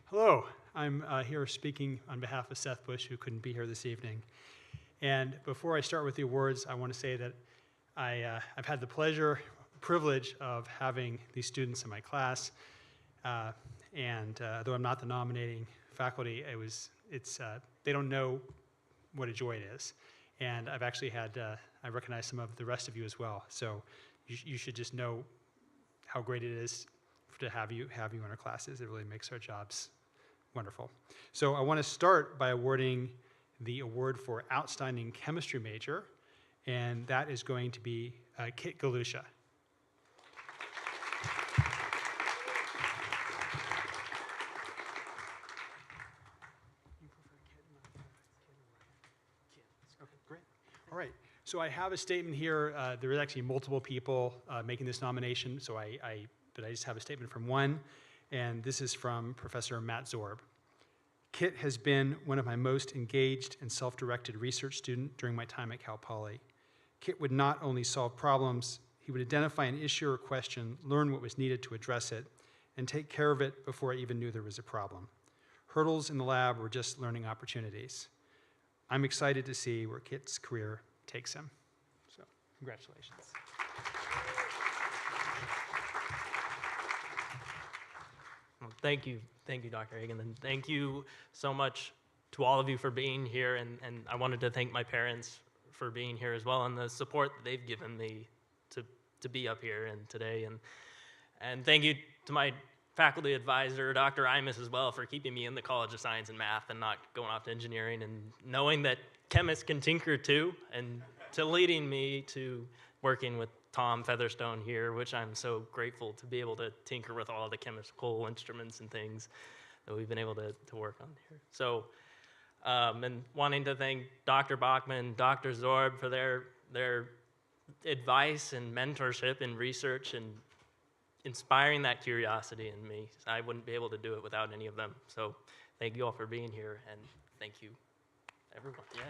Hello, I'm here speaking on behalf of Seth Bush, who couldn't be here this evening. And before I start with the awards, I want to say that I've had the privilege of having these students in my class. Though I'm not the nominating faculty, they don't know what a joy it is. And I've actually I recognize some of the rest of you as well. So you should just know how great it is to have you in our classes. It really makes our jobs wonderful. So I want to start by awarding the award for Outstanding Chemistry Major, and that is going to be Kit Galusha. Okay, great. All right. So I have a statement here. There is actually multiple people making this nomination, but I just have a statement from one, and this is from Professor Matt Zorb. Kit has been one of my most engaged and self-directed research students during my time at Cal Poly. Kit would not only solve problems, he would identify an issue or question, learn what was needed to address it, and take care of it before I even knew there was a problem. Hurdles in the lab were just learning opportunities. I'm excited to see where Kit's career takes him. So, congratulations. Well, thank you, Dr. Hagan, and thank you so much to all of you for being here, and I wanted to thank my parents for being here as well, and the support that they've given me to be up here and today, and thank you to my faculty advisor, Dr. Imus, as well, for keeping me in the College of Science and Math and not going off to engineering, and knowing that chemists can tinker too, and to leading me to working with Tom Featherstone here, which I'm so grateful to be able to tinker with all the chemical instruments and things that we've been able to work on here. So, and wanting to thank Dr. Bachman, Dr. Zorb for their advice and mentorship and research and inspiring that curiosity in me. I wouldn't be able to do it without any of them. So thank you all for being here, and thank you, everyone. Yeah.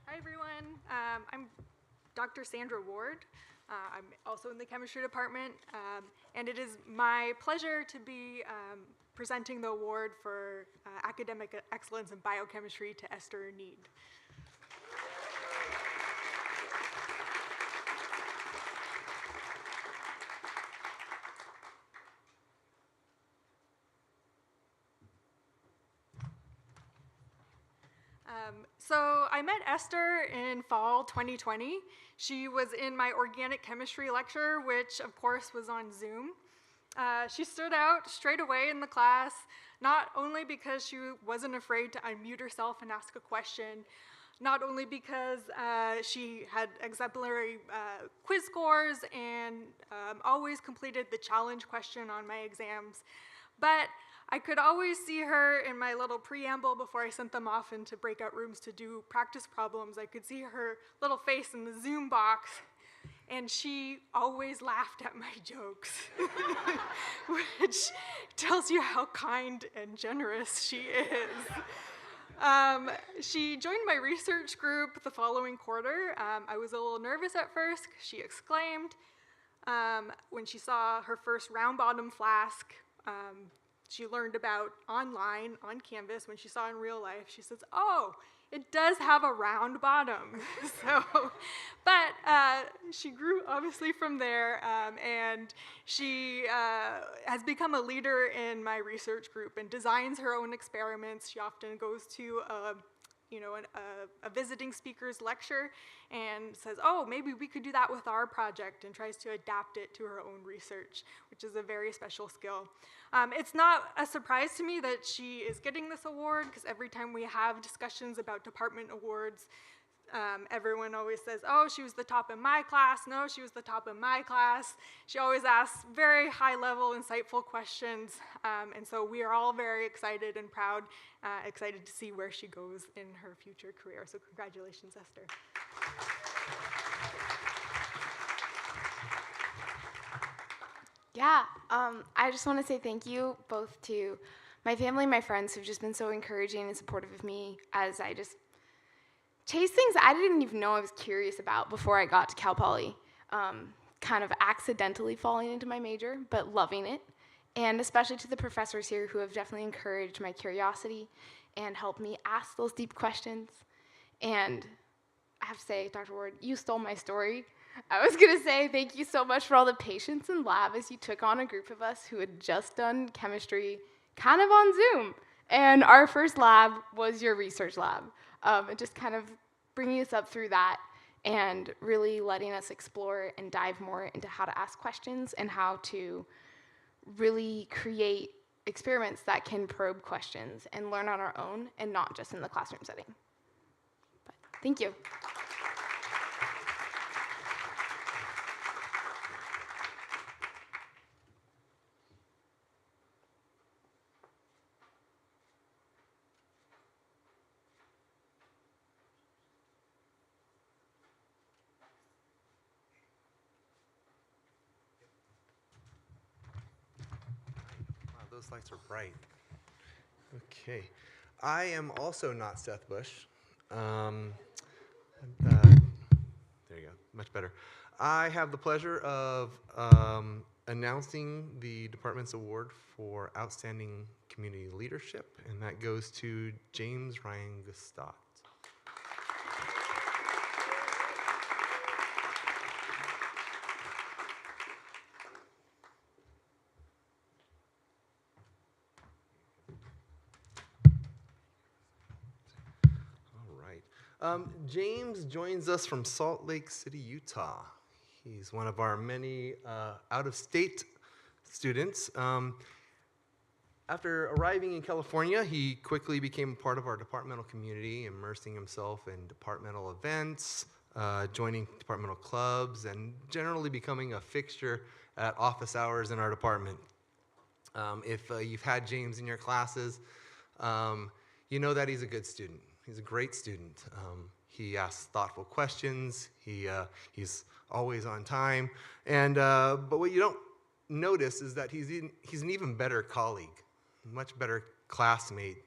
Hi everyone, I'm Dr. Sandra Ward. I'm also in the chemistry department, and it is my pleasure to be presenting the award for academic excellence in biochemistry to Esther Need. So I met Esther in fall 2020. She was in my organic chemistry lecture, which of course was on Zoom. She stood out straight away in the class, not only because she wasn't afraid to unmute herself and ask a question, not only because she had exemplary quiz scores and always completed the challenge question on my exams, but I could always see her in my little preamble before I sent them off into breakout rooms to do practice problems. I could see her little face in the Zoom box, and she always laughed at my jokes, which tells you how kind and generous she is. She joined my research group the following quarter. I was a little nervous at first, 'cause she exclaimed when she saw her first round bottom flask. She learned about online on Canvas. When she saw in real life, she says, "Oh, it does have a round bottom." But she grew obviously from there, and she has become a leader in my research group and designs her own experiments. She often goes to a visiting speaker's lecture and says, "Oh, maybe we could do that with our project," and tries to adapt it to her own research, which is a very special skill. It's not a surprise to me that she is getting this award, because every time we have discussions about department awards, everyone always says, "Oh, she was the top in my class." "No, she was the top in my class." She always asks very high-level, insightful questions, and so we are all very excited and proud, excited to see where she goes in her future career. So congratulations, Esther. Yeah, I just want to say thank you both to my family and my friends who've just been so encouraging and supportive of me as I just chase things I didn't even know I was curious about before I got to Cal Poly. Kind of accidentally falling into my major, but loving it. And especially to the professors here who have definitely encouraged my curiosity and helped me ask those deep questions. And I have to say, Dr. Ward, you stole my story. I was gonna say thank you so much for all the patience in lab as you took on a group of us who had just done chemistry kind of on Zoom. And our first lab was your research lab. And just kind of bringing us up through that and really letting us explore and dive more into how to ask questions and how to really create experiments that can probe questions and learn on our own and not just in the classroom setting. But thank you. Wow, those lights are bright. Okay. I am also not Seth Bush. There you go, much better. I have the pleasure of announcing the department's award for Outstanding Community Leadership, and that goes to James Ryan Gustott. All right. James joins us from Salt Lake City, Utah. He's one of our many out-of-state students. After arriving in California, he quickly became a part of our departmental community, immersing himself in departmental events, joining departmental clubs, and generally becoming a fixture at office hours in our department. If you've had James in your classes, you know that he's a good student. He's a great student. He asks thoughtful questions. He's always on time. And but what you don't notice is that he's an even better colleague, much better classmate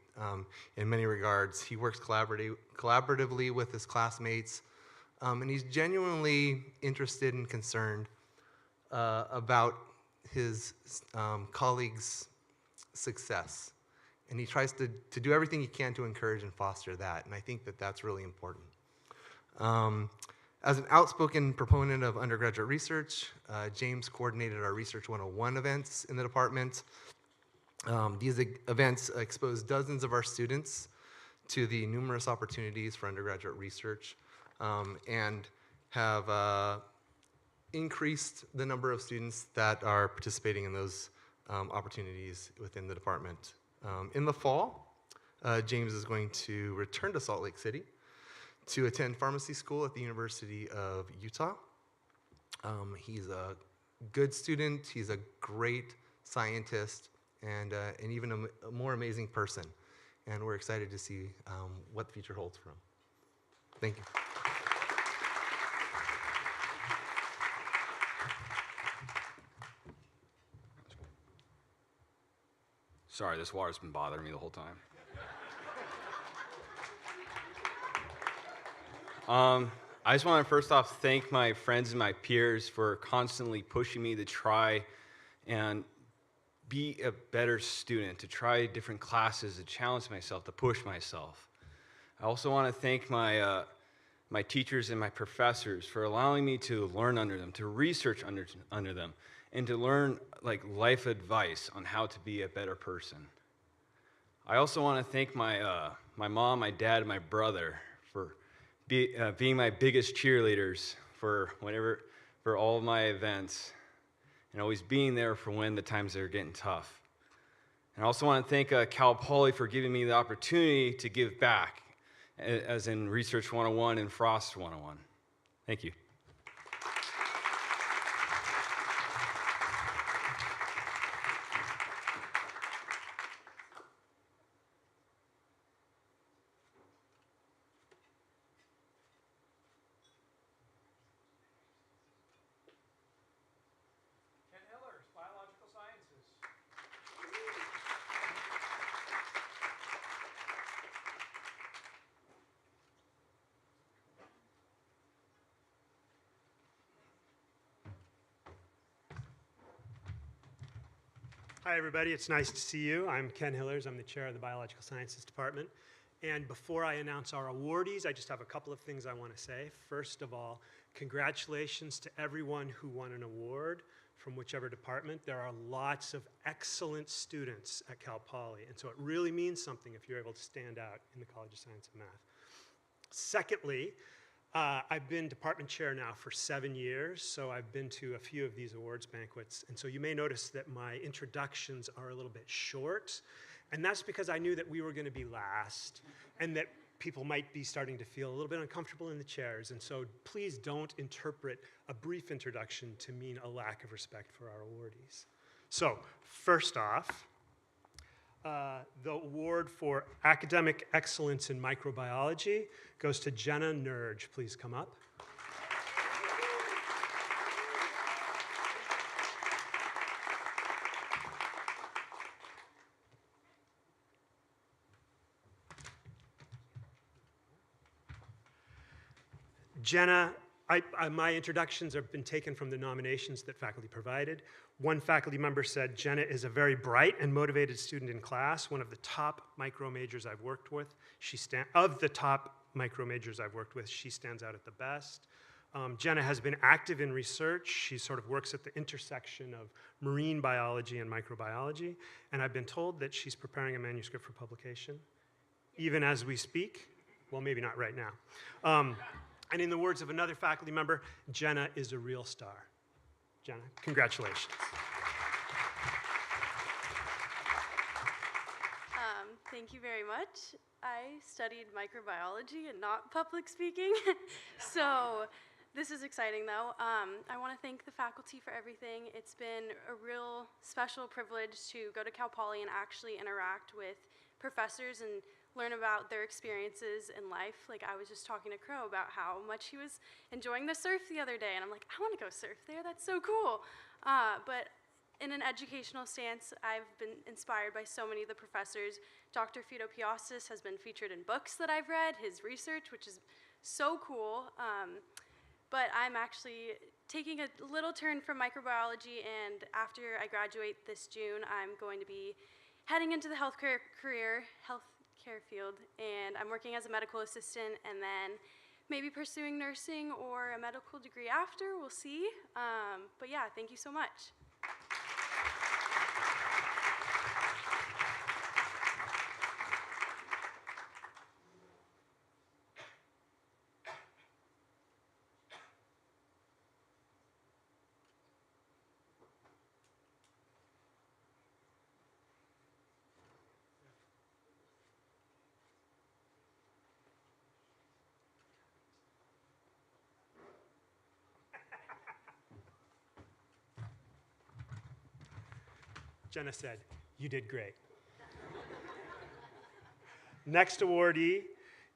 in many regards. He works collaboratively with his classmates, and he's genuinely interested and concerned about his colleagues' success. And he tries to do everything he can to encourage and foster that, and I think that that's really important. As an outspoken proponent of undergraduate research, James coordinated our Research 101 events in the department. These events expose dozens of our students to the numerous opportunities for undergraduate research and have increased the number of students that are participating in those opportunities within the department. In the fall, James is going to return to Salt Lake City to attend pharmacy school at the University of Utah. He's a good student, he's a great scientist, and even a more amazing person. And we're excited to see what the future holds for him. Thank you. Sorry, this water's been bothering me the whole time. I just want to first off thank my friends and my peers for constantly pushing me to try and be a better student, to try different classes, to challenge myself, to push myself. I also want to thank my teachers and my professors for allowing me to learn under them, to research under them, and to learn life advice on how to be a better person. I also want to thank my mom, my dad, and my brother for being my biggest cheerleaders for all of my events, and always being there for when the times are getting tough. And I also want to thank Cal Poly for giving me the opportunity to give back, as in Research 101 and Frost 101. Thank you. Hi, everybody. It's nice to see you. I'm Ken Hillers. I'm the chair of the Biological Sciences Department. And before I announce our awardees, I just have a couple of things I want to say. First of all, congratulations to everyone who won an award from whichever department. There are lots of excellent students at Cal Poly, and so it really means something if you're able to stand out in the College of Science and Math. Secondly, I've been department chair now for 7 years, so I've been to a few of these awards banquets, and so you may notice that my introductions are a little bit short, and that's because I knew that we were going to be last, and that people might be starting to feel a little bit uncomfortable in the chairs, and so please don't interpret a brief introduction to mean a lack of respect for our awardees. So, first off, the award for academic excellence in microbiology goes to Jenna Nurge. Please come up. Jenna My introductions have been taken from the nominations that faculty provided. One faculty member said, Jenna is a very bright and motivated student in class, one of the top micro majors I've worked with. Of the top micro majors I've worked with, she stands out at the best. Jenna has been active in research. She sort of works at the intersection of marine biology and microbiology, and I've been told that she's preparing a manuscript for publication, even as we speak. Well, maybe not right now. And in the words of another faculty member, Jenna is a real star. Jenna, congratulations. Thank you very much. I studied microbiology and not public speaking, so this is exciting though. I want to thank the faculty for everything. It's been a real special privilege to go to Cal Poly and actually interact with professors and learn about their experiences in life. Like, I was just talking to Crow about how much he was enjoying the surf the other day, and I'm like, I want to go surf there, that's so cool. But in an educational stance, I've been inspired by so many of the professors. Dr. Fido Piastas has been featured in books that I've read, his research, which is so cool. But I'm actually taking a little turn from microbiology, and after I graduate this June, I'm going to be heading into the healthcare field, and I'm working as a medical assistant and then maybe pursuing nursing or a medical degree after, we'll see. But yeah, thank you so much. Jenna said, you did great. Next awardee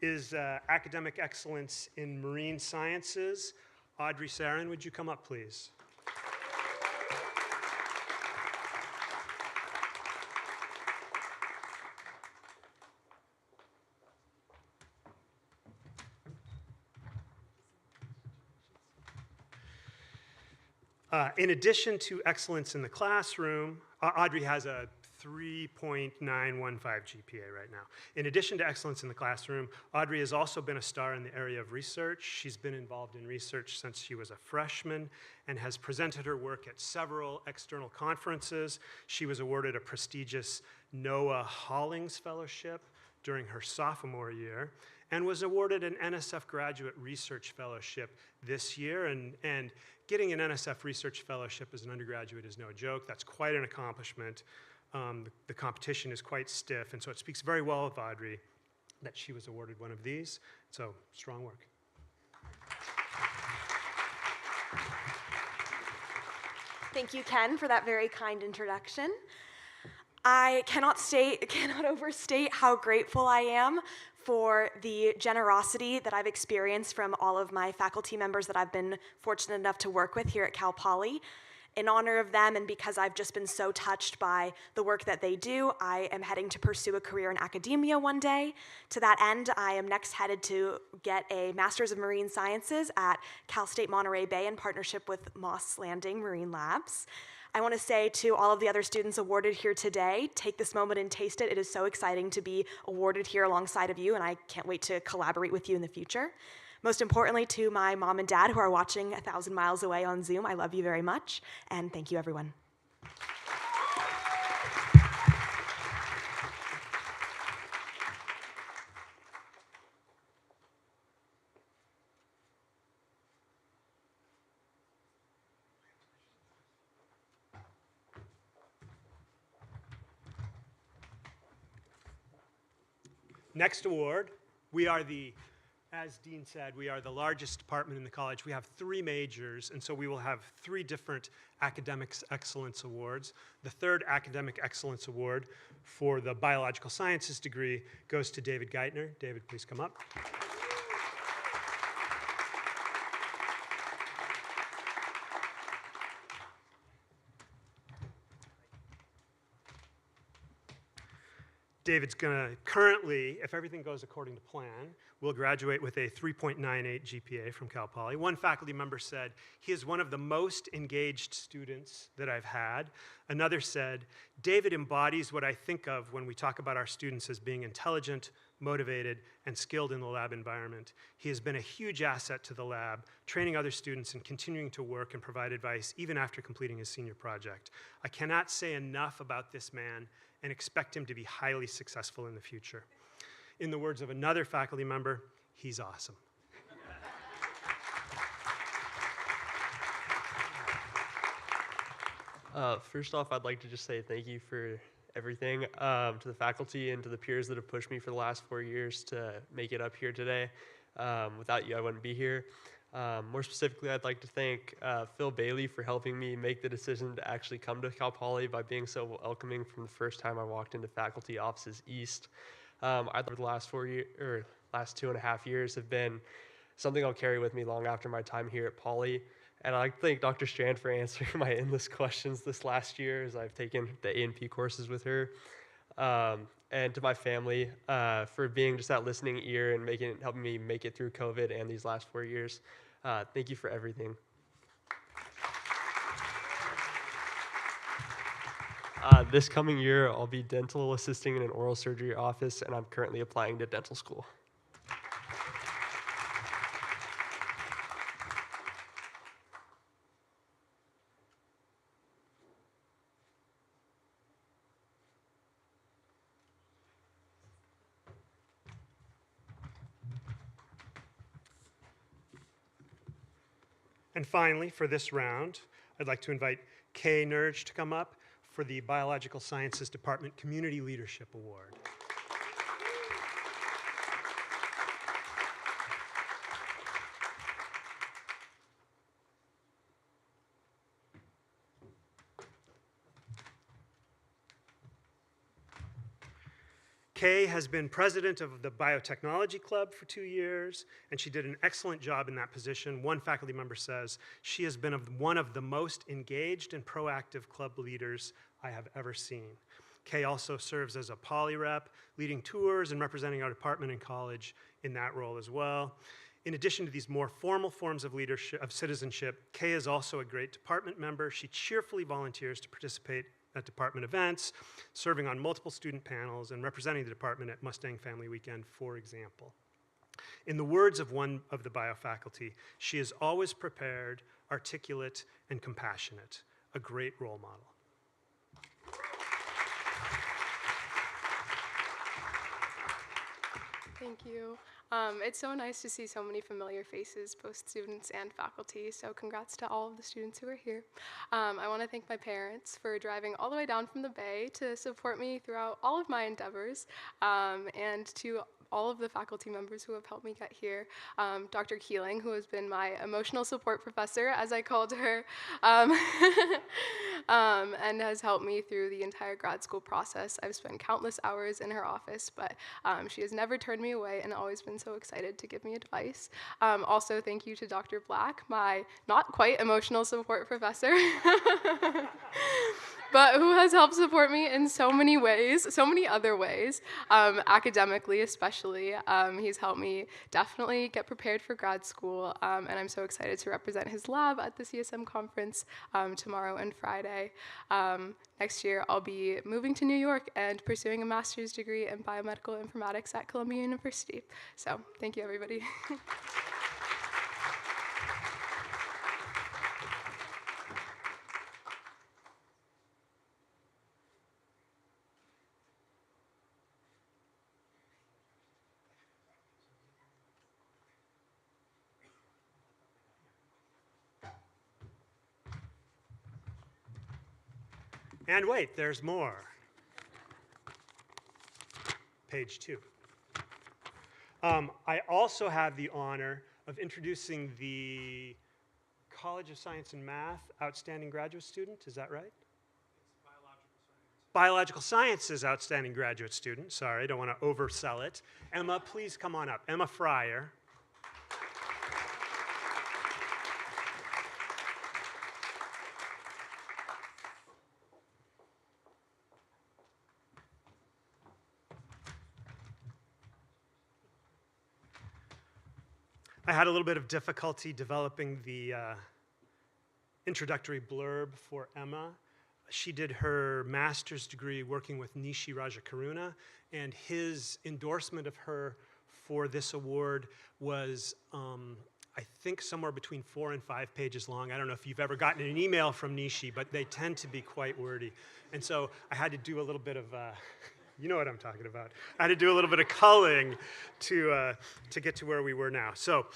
is Academic Excellence in Marine Sciences. Audrey Sarin, would you come up, please? In addition to excellence in the classroom, Audrey has a 3.915 GPA right now. In addition to excellence in the classroom, Audrey has also been a star in the area of research. She's been involved in research since she was a freshman and has presented her work at several external conferences. She was awarded a prestigious Noah Hollings Fellowship during her sophomore year and was awarded an NSF Graduate Research Fellowship this year. And getting an NSF Research Fellowship as an undergraduate is no joke. That's quite an accomplishment. The competition is quite stiff, and so it speaks very well of Audrey that she was awarded one of these. So, strong work. Thank you, Ken, for that very kind introduction. I cannot overstate how grateful I am for the generosity that I've experienced from all of my faculty members that I've been fortunate enough to work with here at Cal Poly. In honor of them and because I've just been so touched by the work that they do, I am heading to pursue a career in academia one day. To that end, I am next headed to get a Master's of Marine Sciences at Cal State Monterey Bay in partnership with Moss Landing Marine Labs. I want to say to all of the other students awarded here today, take this moment and taste it. It is so exciting to be awarded here alongside of you, and I can't wait to collaborate with you in the future. Most importantly, to my mom and dad who are watching 1,000 miles away on Zoom, I love you very much, and thank you, everyone. Next award, as Dean said, we are the largest department in the college. We have 3 majors, and so we will have 3 different academic excellence awards. The third academic excellence award for the biological sciences degree goes to David Geithner. David, please come up. David's going to currently, if everything goes according to plan, will graduate with a 3.98 GPA from Cal Poly. One faculty member said, he is one of the most engaged students that I've had. Another said, David embodies what I think of when we talk about our students as being intelligent, motivated, and skilled in the lab environment. He has been a huge asset to the lab, training other students and continuing to work and provide advice even after completing his senior project. I cannot say enough about this man and expect him to be highly successful in the future. In the words of another faculty member, he's awesome. First off, I'd like to just say thank you for everything to the faculty and to the peers that have pushed me for the last 4 years to make it up here today. Without you, I wouldn't be here. More specifically, I'd like to thank Phil Bailey for helping me make the decision to actually come to Cal Poly by being so welcoming from the first time I walked into faculty offices east. The last 2.5 years have been something I'll carry with me long after my time here at Poly. And I'd like to thank Dr. Strand for answering my endless questions this last year as I've taken the A&P courses with her. And to my family for being just that listening ear and helping me make it through COVID and these last 4 years. Thank you for everything. This coming year, I'll be dental assisting in an oral surgery office, and I'm currently applying to dental school. And finally, for this round, I'd like to invite Kay Nerge to come up for the Biological Sciences Department Community Leadership Award. Kay has been president of the Biotechnology Club for 2 years, and she did an excellent job in that position. One faculty member says, she has been one of the most engaged and proactive club leaders I have ever seen. Kay also serves as a Poly rep, leading tours and representing our department and college in that role as well. In addition to these more formal forms of leadership, of citizenship, Kay is also a great department member. She cheerfully volunteers to participate at department events, serving on multiple student panels, and representing the department at Mustang Family Weekend, for example. In the words of one of the bio faculty, she is always prepared, articulate, and compassionate, a great role model. Thank you. It's so nice to see so many familiar faces, both students and faculty, so congrats to all of the students who are here. I want to thank my parents for driving all the way down from the Bay to support me throughout all of my endeavors, and to all of the faculty members who have helped me get here. Dr. Keeling, who has been my emotional support professor, as I called her, and has helped me through the entire grad school process. I've spent countless hours in her office, but she has never turned me away and always been so excited to give me advice. Also, thank you to Dr. Black, my not quite emotional support professor, but who has helped support me in so many ways, so many other ways, academically especially. He's helped me definitely get prepared for grad school, and I'm so excited to represent his lab at the CSM conference tomorrow and Friday. Next year, I'll be moving to New York and pursuing a master's degree in biomedical informatics at Columbia University. So thank you, everybody. And wait, there's more. Page 2. I also have the honor of introducing the College of Science and Math Outstanding Graduate Student. Is that right? Biological Sciences Outstanding Graduate Student. Sorry, don't want to oversell it. Emma, please come on up. Emma Fryer. I had a little bit of difficulty developing the introductory blurb for Emma. She did her master's degree working with Nishi Rajakaruna, and his endorsement of her for this award was, I think, somewhere between 4 and 5 pages long. I don't know if you've ever gotten an email from Nishi, but they tend to be quite wordy. And so I had to do a little bit of, you know what I'm talking about. I had to do a little bit of culling to get to where we were now. So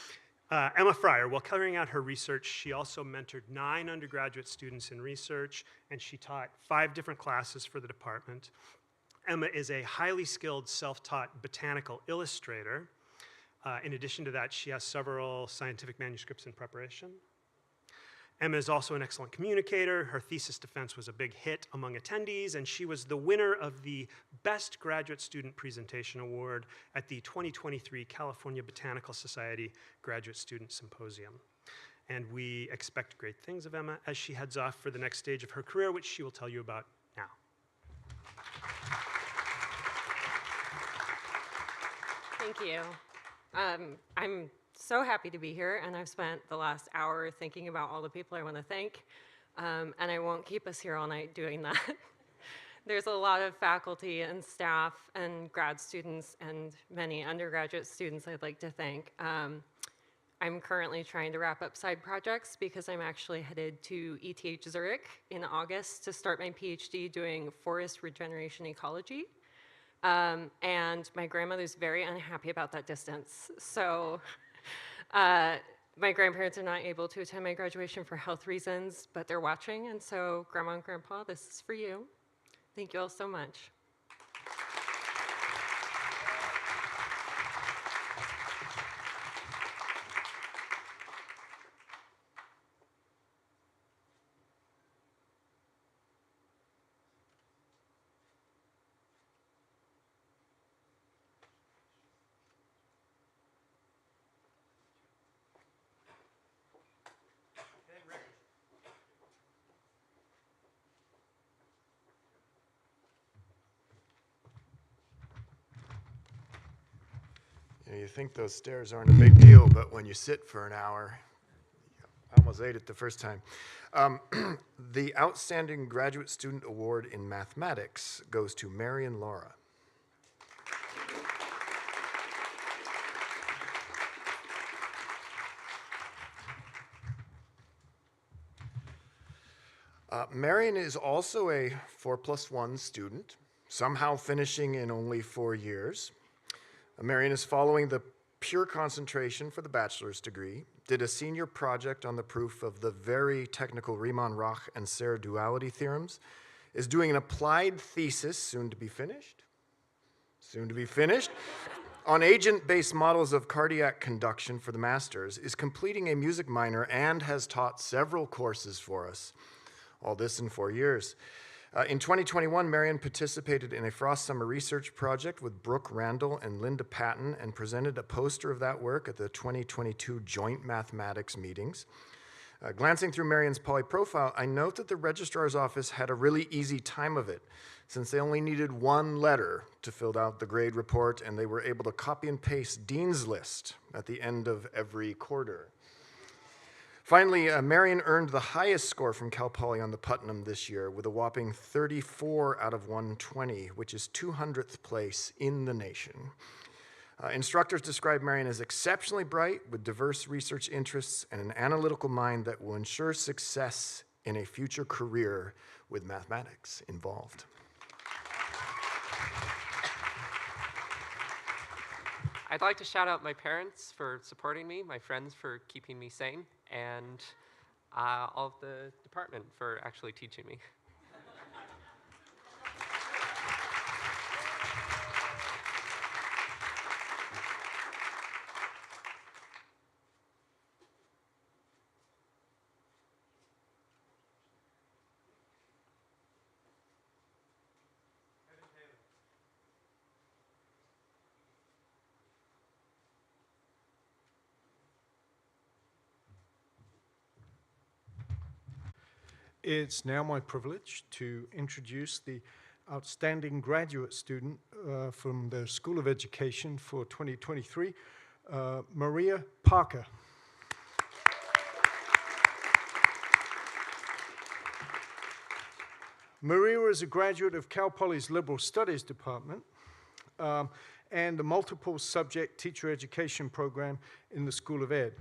Emma Fryer, while carrying out her research, she also mentored 9 undergraduate students in research, and she taught 5 different classes for the department. Emma is a highly skilled self-taught botanical illustrator. In addition to that, she has several scientific manuscripts in preparation. Emma is also an excellent communicator. Her thesis defense was a big hit among attendees, and she was the winner of the Best Graduate Student Presentation Award at the 2023 California Botanical Society Graduate Student Symposium. And we expect great things of Emma as she heads off for the next stage of her career, which she will tell you about now. Thank you. I'm so happy to be here, and I've spent the last hour thinking about all the people I want to thank, and I won't keep us here all night doing that. There's a lot of faculty and staff and grad students and many undergraduate students I'd like to thank. I'm currently trying to wrap up side projects because I'm actually headed to ETH Zurich in August to start my PhD doing forest regeneration ecology. And my grandmother's very unhappy about that distance. So my grandparents are not able to attend my graduation for health reasons, but they're watching. And so Grandma and Grandpa, this is for you. Thank you all so much. You think those stairs aren't a big deal, but when you sit for an hour, I almost ate it the first time. The Outstanding Graduate Student Award in Mathematics goes to Marion Laura. Marion is also a 4+1 student, somehow finishing in only 4 years. Marion is following the pure concentration for the bachelor's degree, did a senior project on the proof of the very technical Riemann-Roch and Serre duality theorems, is doing an applied thesis, soon to be finished, on agent-based models of cardiac conduction for the master's, is completing a music minor, and has taught several courses for us. All this in 4 years. In 2021, Marion participated in a Frost Summer Research Project with Brooke Randall and Linda Patton and presented a poster of that work at the 2022 Joint Mathematics meetings. Glancing through Marion's poly profile, I note that the registrar's office had a really easy time of it, since they only needed 1 letter to fill out the grade report, and they were able to copy and paste Dean's List at the end of every quarter. Finally, Marion earned the highest score from Cal Poly on the Putnam this year with a whopping 34 out of 120, which is 200th place in the nation. Instructors describe Marion as exceptionally bright with diverse research interests and an analytical mind that will ensure success in a future career with mathematics involved. I'd like to shout out my parents for supporting me, my friends for keeping me sane, and all of the department for actually teaching me. It's now my privilege to introduce the outstanding graduate student from the School of Education for 2023, Maria Parker. Maria is a graduate of Cal Poly's Liberal Studies Department and the multiple subject teacher education program in the School of Ed.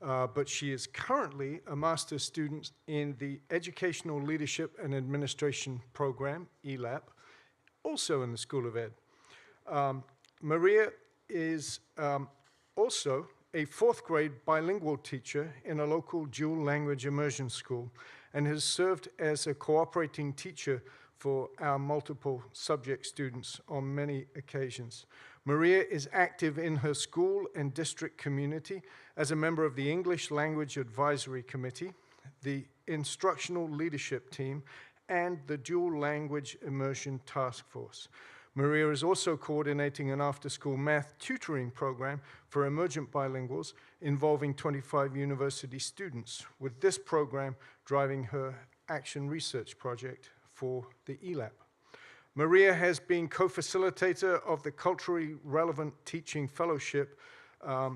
But she is currently a master's student in the Educational Leadership and Administration program, ELAP, also in the School of Ed. Maria is also a fourth grade bilingual teacher in a local dual language immersion school and has served as a cooperating teacher for our multiple subject students on many occasions. Maria is active in her school and district community as a member of the English Language Advisory Committee, the Instructional Leadership Team, and the Dual Language Immersion Task Force. Maria is also coordinating an after-school math tutoring program for emergent bilinguals involving 25 university students, with this program driving her action research project for the ELAP. Maria has been co-facilitator of the Culturally Relevant Teaching Fellowship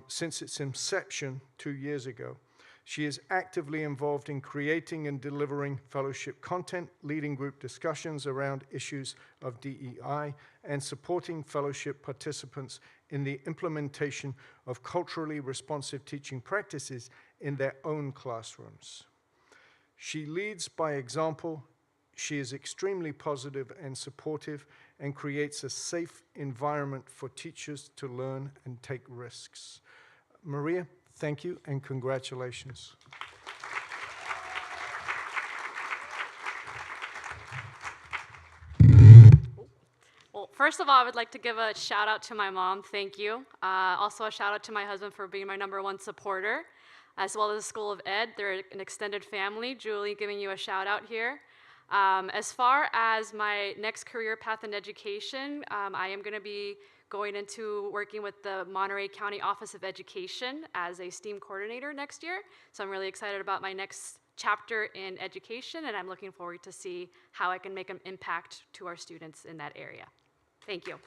since its inception 2 years ago. She is actively involved in creating and delivering fellowship content, leading group discussions around issues of DEI, and supporting fellowship participants in the implementation of culturally responsive teaching practices in their own classrooms. She leads by example. She is extremely positive and supportive and creates a safe environment for teachers to learn and take risks. Maria, thank you and congratulations. Well, first of all, I would like to give a shout out to my mom. Thank you. Also a shout out to my husband for being my #1 supporter, as well as the School of Ed. They're an extended family. Julie, giving you a shout out here. As far as my next career path in education, I am going to be going into working with the Monterey County Office of Education as a STEAM coordinator next year. So I'm really excited about my next chapter in education, and I'm looking forward to see how I can make an impact to our students in that area. Thank you.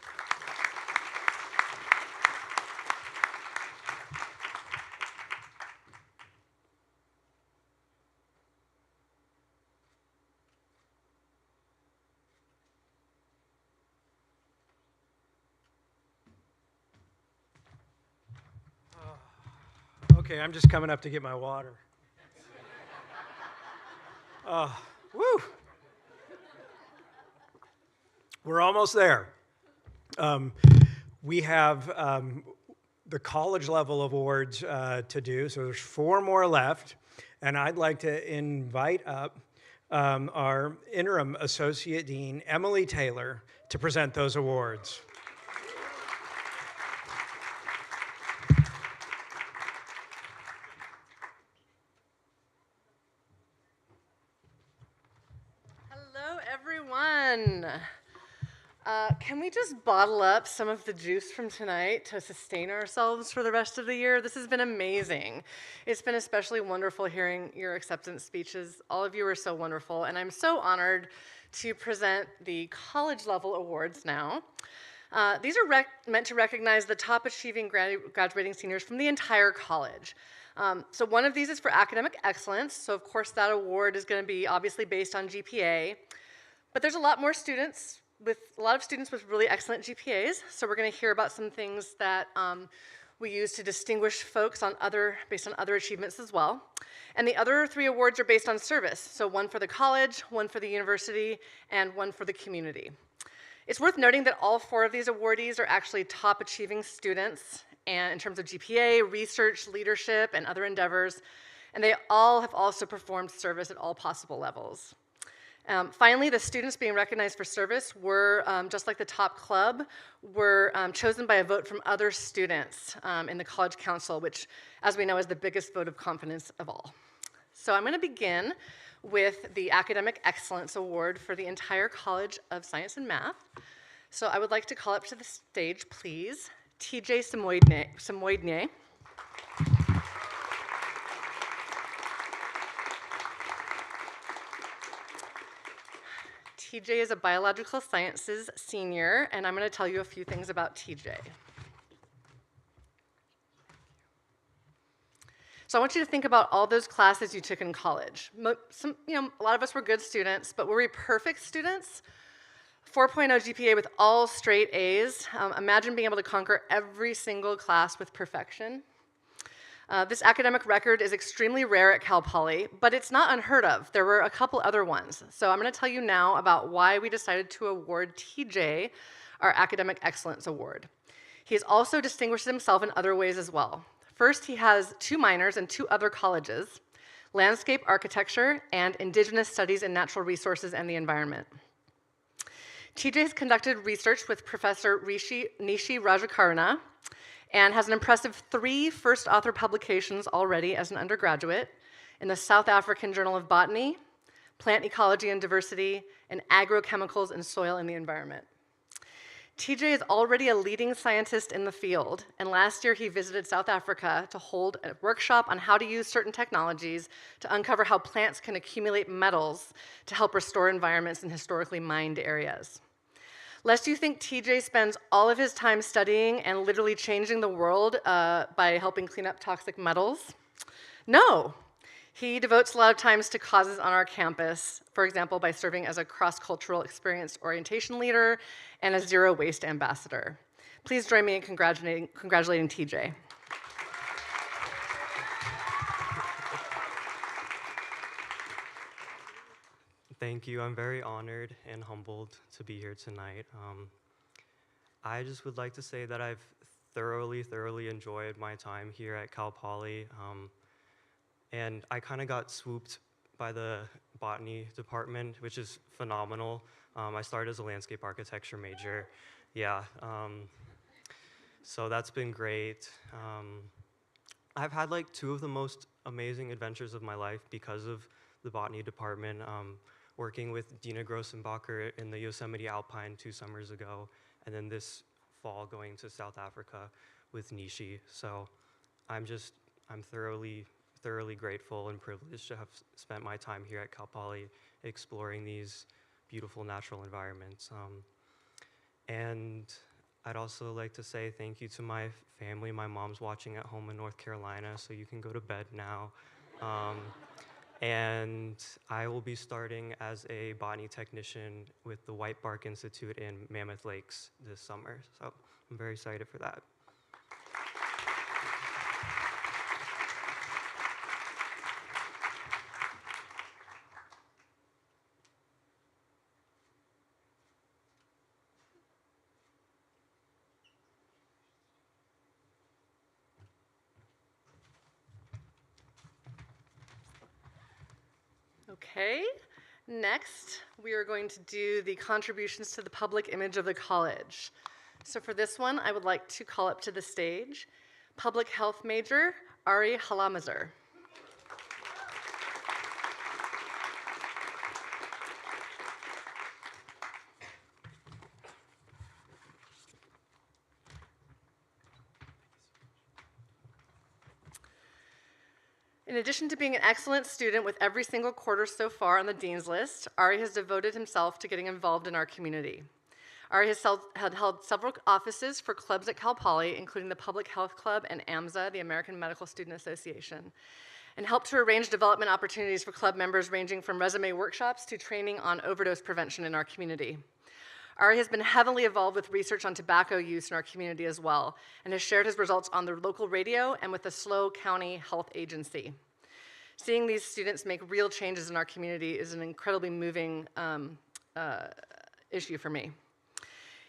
Okay, I'm just coming up to get my water. Woo! We're almost there. We have the college level awards to do, so there's 4 more left, and I'd like to invite up our interim associate dean, Emily Taylor, to present those awards. Hello, everyone. Can we just bottle up some of the juice from tonight to sustain ourselves for the rest of the year? This has been amazing. It's been especially wonderful hearing your acceptance speeches. All of you are so wonderful, and I'm so honored to present the college level awards now. These are meant to recognize the top achieving graduating seniors from the entire college. So one of these is for academic excellence. So of course that award is going to be obviously based on GPA, but there's a lot of students with really excellent GPAs. So we're going to hear about some things that we use to distinguish folks based on other achievements as well. And the other 3 awards are based on service. So one for the college, one for the university, and one for the community. It's worth noting that all 4 of these awardees are actually top achieving students and in terms of GPA, research, leadership, and other endeavors, and they all have also performed service at all possible levels. Finally, the students being recognized for service were, just like the top club, were chosen by a vote from other students in the College Council, which, as we know, is the biggest vote of confidence of all. So I'm going to begin with the Academic Excellence Award for the entire College of Science and Math. So I would like to call up to the stage, please, TJ Samoidne. TJ is a biological sciences senior, and I'm going to tell you a few things about TJ. So I want you to think about all those classes you took in college. A lot of us were good students, but were we perfect students? 4.0 GPA with all straight A's. Imagine being able to conquer every single class with perfection. This academic record is extremely rare at Cal Poly, but it's not unheard of. There were a couple other ones. So I'm going to tell you now about why we decided to award TJ our Academic Excellence Award. He has also distinguished himself in other ways as well. First, he has 2 minors in 2 other colleges, landscape architecture and indigenous studies in natural resources and the environment. TJ has conducted research with Professor Nishi Rajakarna and has an impressive 3 first author publications already as an undergraduate in the South African Journal of Botany, Plant Ecology and Diversity, and Agrochemicals and Soil and the Environment. TJ is already a leading scientist in the field, and last year he visited South Africa to hold a workshop on how to use certain technologies to uncover how plants can accumulate metals to help restore environments in historically mined areas. Lest you think TJ spends all of his time studying and literally changing the world by helping clean up toxic metals. No, he devotes a lot of times to causes on our campus, for example, by serving as a cross-cultural experience orientation leader and a zero waste ambassador. Please join me in congratulating TJ. Thank you. I'm very honored and humbled to be here tonight. I just would like to say that I've thoroughly enjoyed my time here at Cal Poly. And I kind of got swooped by the botany department, which is phenomenal. I started as a landscape architecture major. Yeah. So that's been great. I've had like 2 of the most amazing adventures of my life because of the botany department. Working with Dina Grossenbacher in the Yosemite Alpine 2 summers ago, and then this fall going to South Africa with Nishi. So I'm thoroughly grateful and privileged to have spent my time here at Cal Poly exploring these beautiful natural environments. And I'd also like to say thank you to my family. My mom's watching at home in North Carolina, so you can go to bed now. And I will be starting as a botany technician with the White Bark Institute in Mammoth Lakes this summer. So I'm very excited for that. Okay, next we are going to do the contributions to the public image of the college. So for this one, I would like to call up to the stage public health major Ari Halamazer. In addition to being an excellent student with every single quarter so far on the Dean's List, Ari has devoted himself to getting involved in our community. Ari has held several offices for clubs at Cal Poly, including the Public Health Club and AMSA, the American Medical Student Association, and helped to arrange development opportunities for club members ranging from resume workshops to training on overdose prevention in our community. Ari has been heavily involved with research on tobacco use in our community as well, and has shared his results on the local radio and with the SLO County Health Agency. Seeing these students make real changes in our community is an incredibly moving issue for me.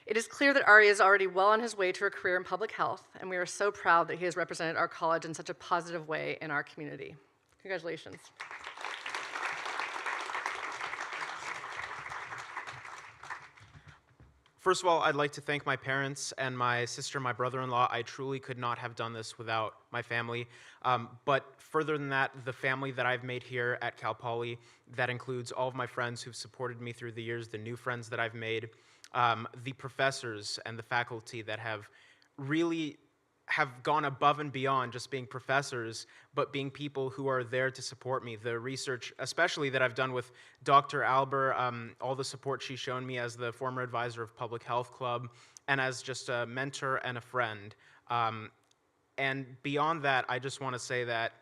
It is clear that Ari is already well on his way to a career in public health, and we are so proud that he has represented our college in such a positive way in our community. Congratulations. First of all, I'd like to thank my parents and my sister, my brother-in-law. I truly could not have done this without my family. But further than that, the family that I've made here at Cal Poly, that includes all of my friends who've supported me through the years, the new friends that I've made, the professors and the faculty that have really gone above and beyond just being professors, but being people who are there to support me. The research, especially that I've done with Dr. Alber, all the support she's shown me as the former advisor of Public Health Club, and as just a mentor and a friend. And beyond that, I just want to say that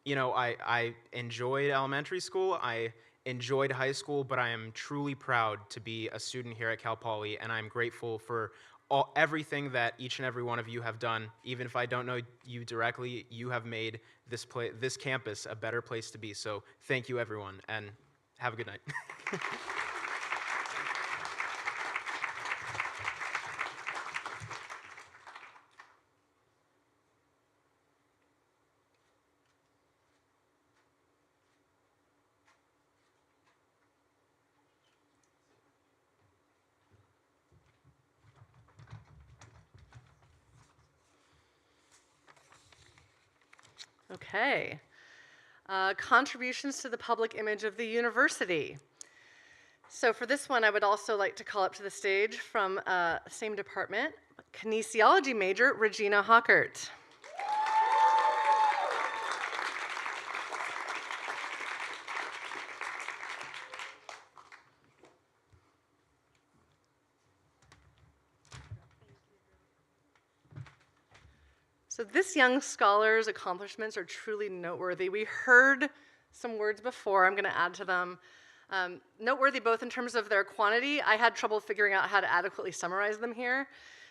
you know, I enjoyed elementary school, I enjoyed high school, but I am truly proud to be a student here at Cal Poly, and I'm grateful for everything that each and every one of you have done. Even if I don't know you directly, you have made this campus a better place to be. So thank you, everyone, and have a good night. Okay. Contributions to the public image of the university. So for this one, I would also like to call up to the stage from same department, kinesiology major, Regina Hockert. So this young scholar's accomplishments are truly noteworthy. We heard some words before, I'm gonna add to them. Noteworthy both in terms of their quantity, I had trouble figuring out how to adequately summarize them here,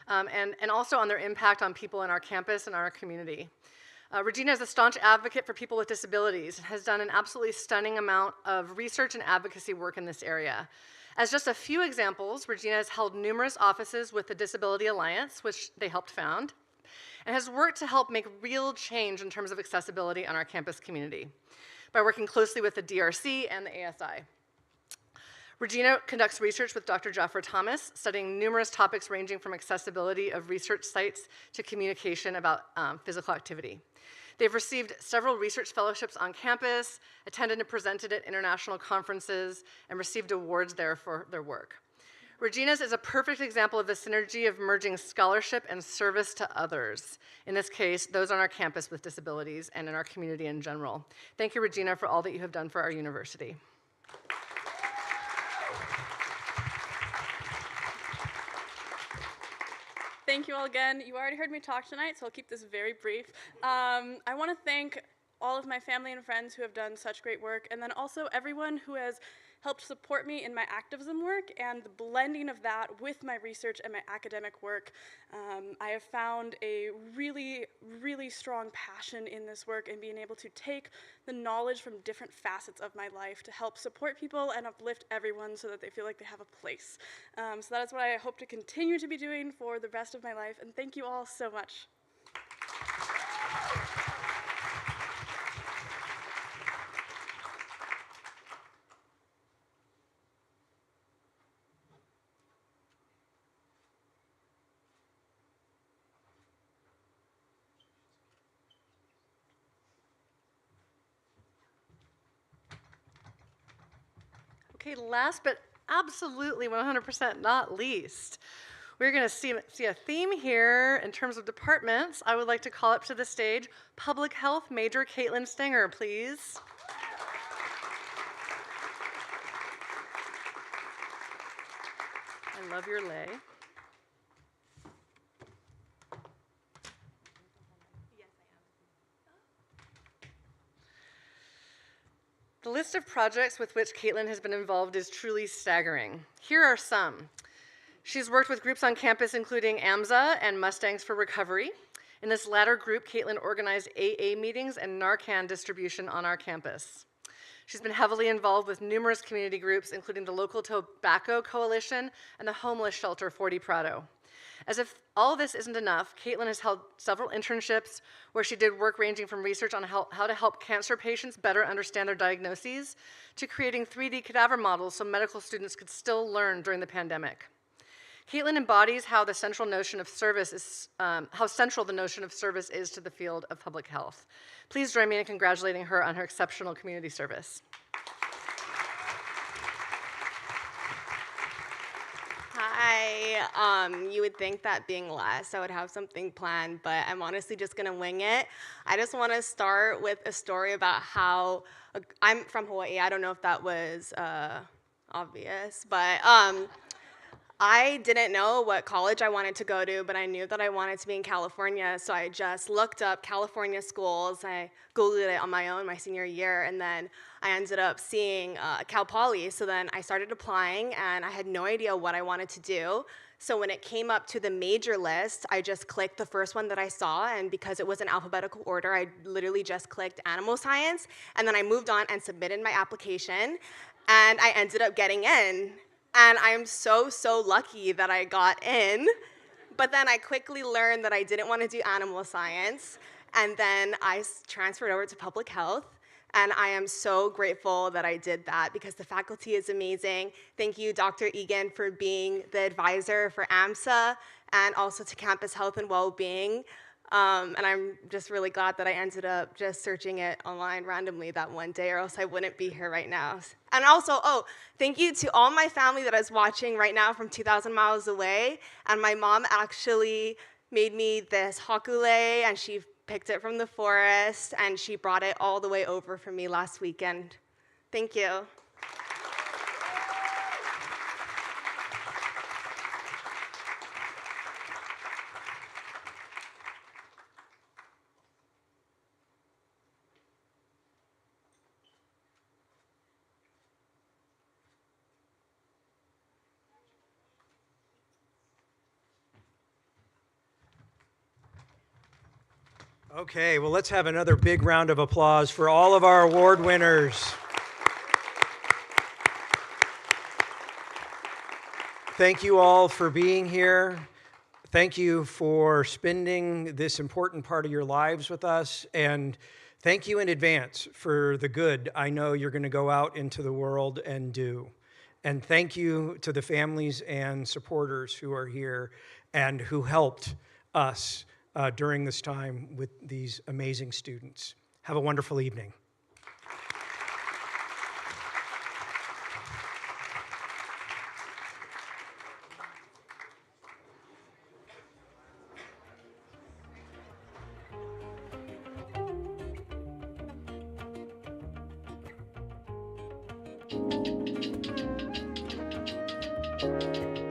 and also on their impact on people in our campus and our community. Regina is a staunch advocate for people with disabilities and has done an absolutely stunning amount of research and advocacy work in this area. As just a few examples, Regina has held numerous offices with the Disability Alliance, which they helped found, and has worked to help make real change in terms of accessibility on our campus community by working closely with the DRC and the ASI. Regina conducts research with Dr. Jaffer Thomas, studying numerous topics ranging from accessibility of research sites to communication about physical activity. They've received several research fellowships on campus, attended and presented at international conferences, and received awards there for their work. Regina's is a perfect example of the synergy of merging scholarship and service to others. In this case, those on our campus with disabilities and in our community in general. Thank you, Regina, for all that you have done for our university. Thank you all again. You already heard me talk tonight, so I'll keep this very brief. I want to thank all of my family and friends who have done such great work, and then also everyone who has helped support me in my activism work and the blending of that with my research and my academic work. I have found a really, really strong passion in this work and being able to take the knowledge from different facets of my life to help support people and uplift everyone so that they feel like they have a place. So that is what I hope to continue to be doing for the rest of my life, and thank you all so much. Okay, last but absolutely 100% not least, we're going to see a theme here in terms of departments. I would like to call up to the stage Public Health Major Caitlin Stenger, please. I love your lei. The list of projects with which Caitlin has been involved is truly staggering. Here are some. She's worked with groups on campus including AMSA and Mustangs for Recovery. In this latter group, Caitlin organized AA meetings and Narcan distribution on our campus. She's been heavily involved with numerous community groups, including the Local Tobacco Coalition and the homeless shelter 40 Prado. As if all this isn't enough, Caitlin has held several internships where she did work ranging from research on how to help cancer patients better understand their diagnoses to creating 3D cadaver models so medical students could still learn during the pandemic. Caitlin embodies how the central notion of service is, how central the notion of service is to the field of public health. Please join me in congratulating her on her exceptional community service. Hi. You would think that being last, I would have something planned, but I'm honestly just gonna wing it. I just want to start with a story about how I'm from Hawaii. I don't know if that was obvious, but I didn't know what college I wanted to go to, but I knew that I wanted to be in California, so I just looked up California schools. I Googled it on my own my senior year, and then I ended up seeing Cal Poly. So then I started applying, and I had no idea what I wanted to do. So when it came up to the major list, I just clicked the first one that I saw, and because it was in alphabetical order, I literally just clicked animal science, and then I moved on and submitted my application, and I ended up getting in. And I am so, so lucky that I got in. But then I quickly learned that I didn't want to do animal science. And then I transferred over to public health. And I am so grateful that I did that because the faculty is amazing. Thank you, Dr. Egan, for being the advisor for AMSA and also to Campus Health and Wellbeing. And I'm just really glad that I ended up just searching it online randomly that one day, or else I wouldn't be here right now. And also, thank you to all my family that is watching right now from 2,000 miles away. And my mom actually made me this hokule, and she picked it from the forest, and she brought it all the way over for me last weekend. Thank you. Okay, well, let's have another big round of applause for all of our award winners. Thank you all for being here. Thank you for spending this important part of your lives with us. And thank you in advance for the good I know you're going to go out into the world and do. And thank you to the families and supporters who are here and who helped us during this time with these amazing students. Have a wonderful evening. Thank you.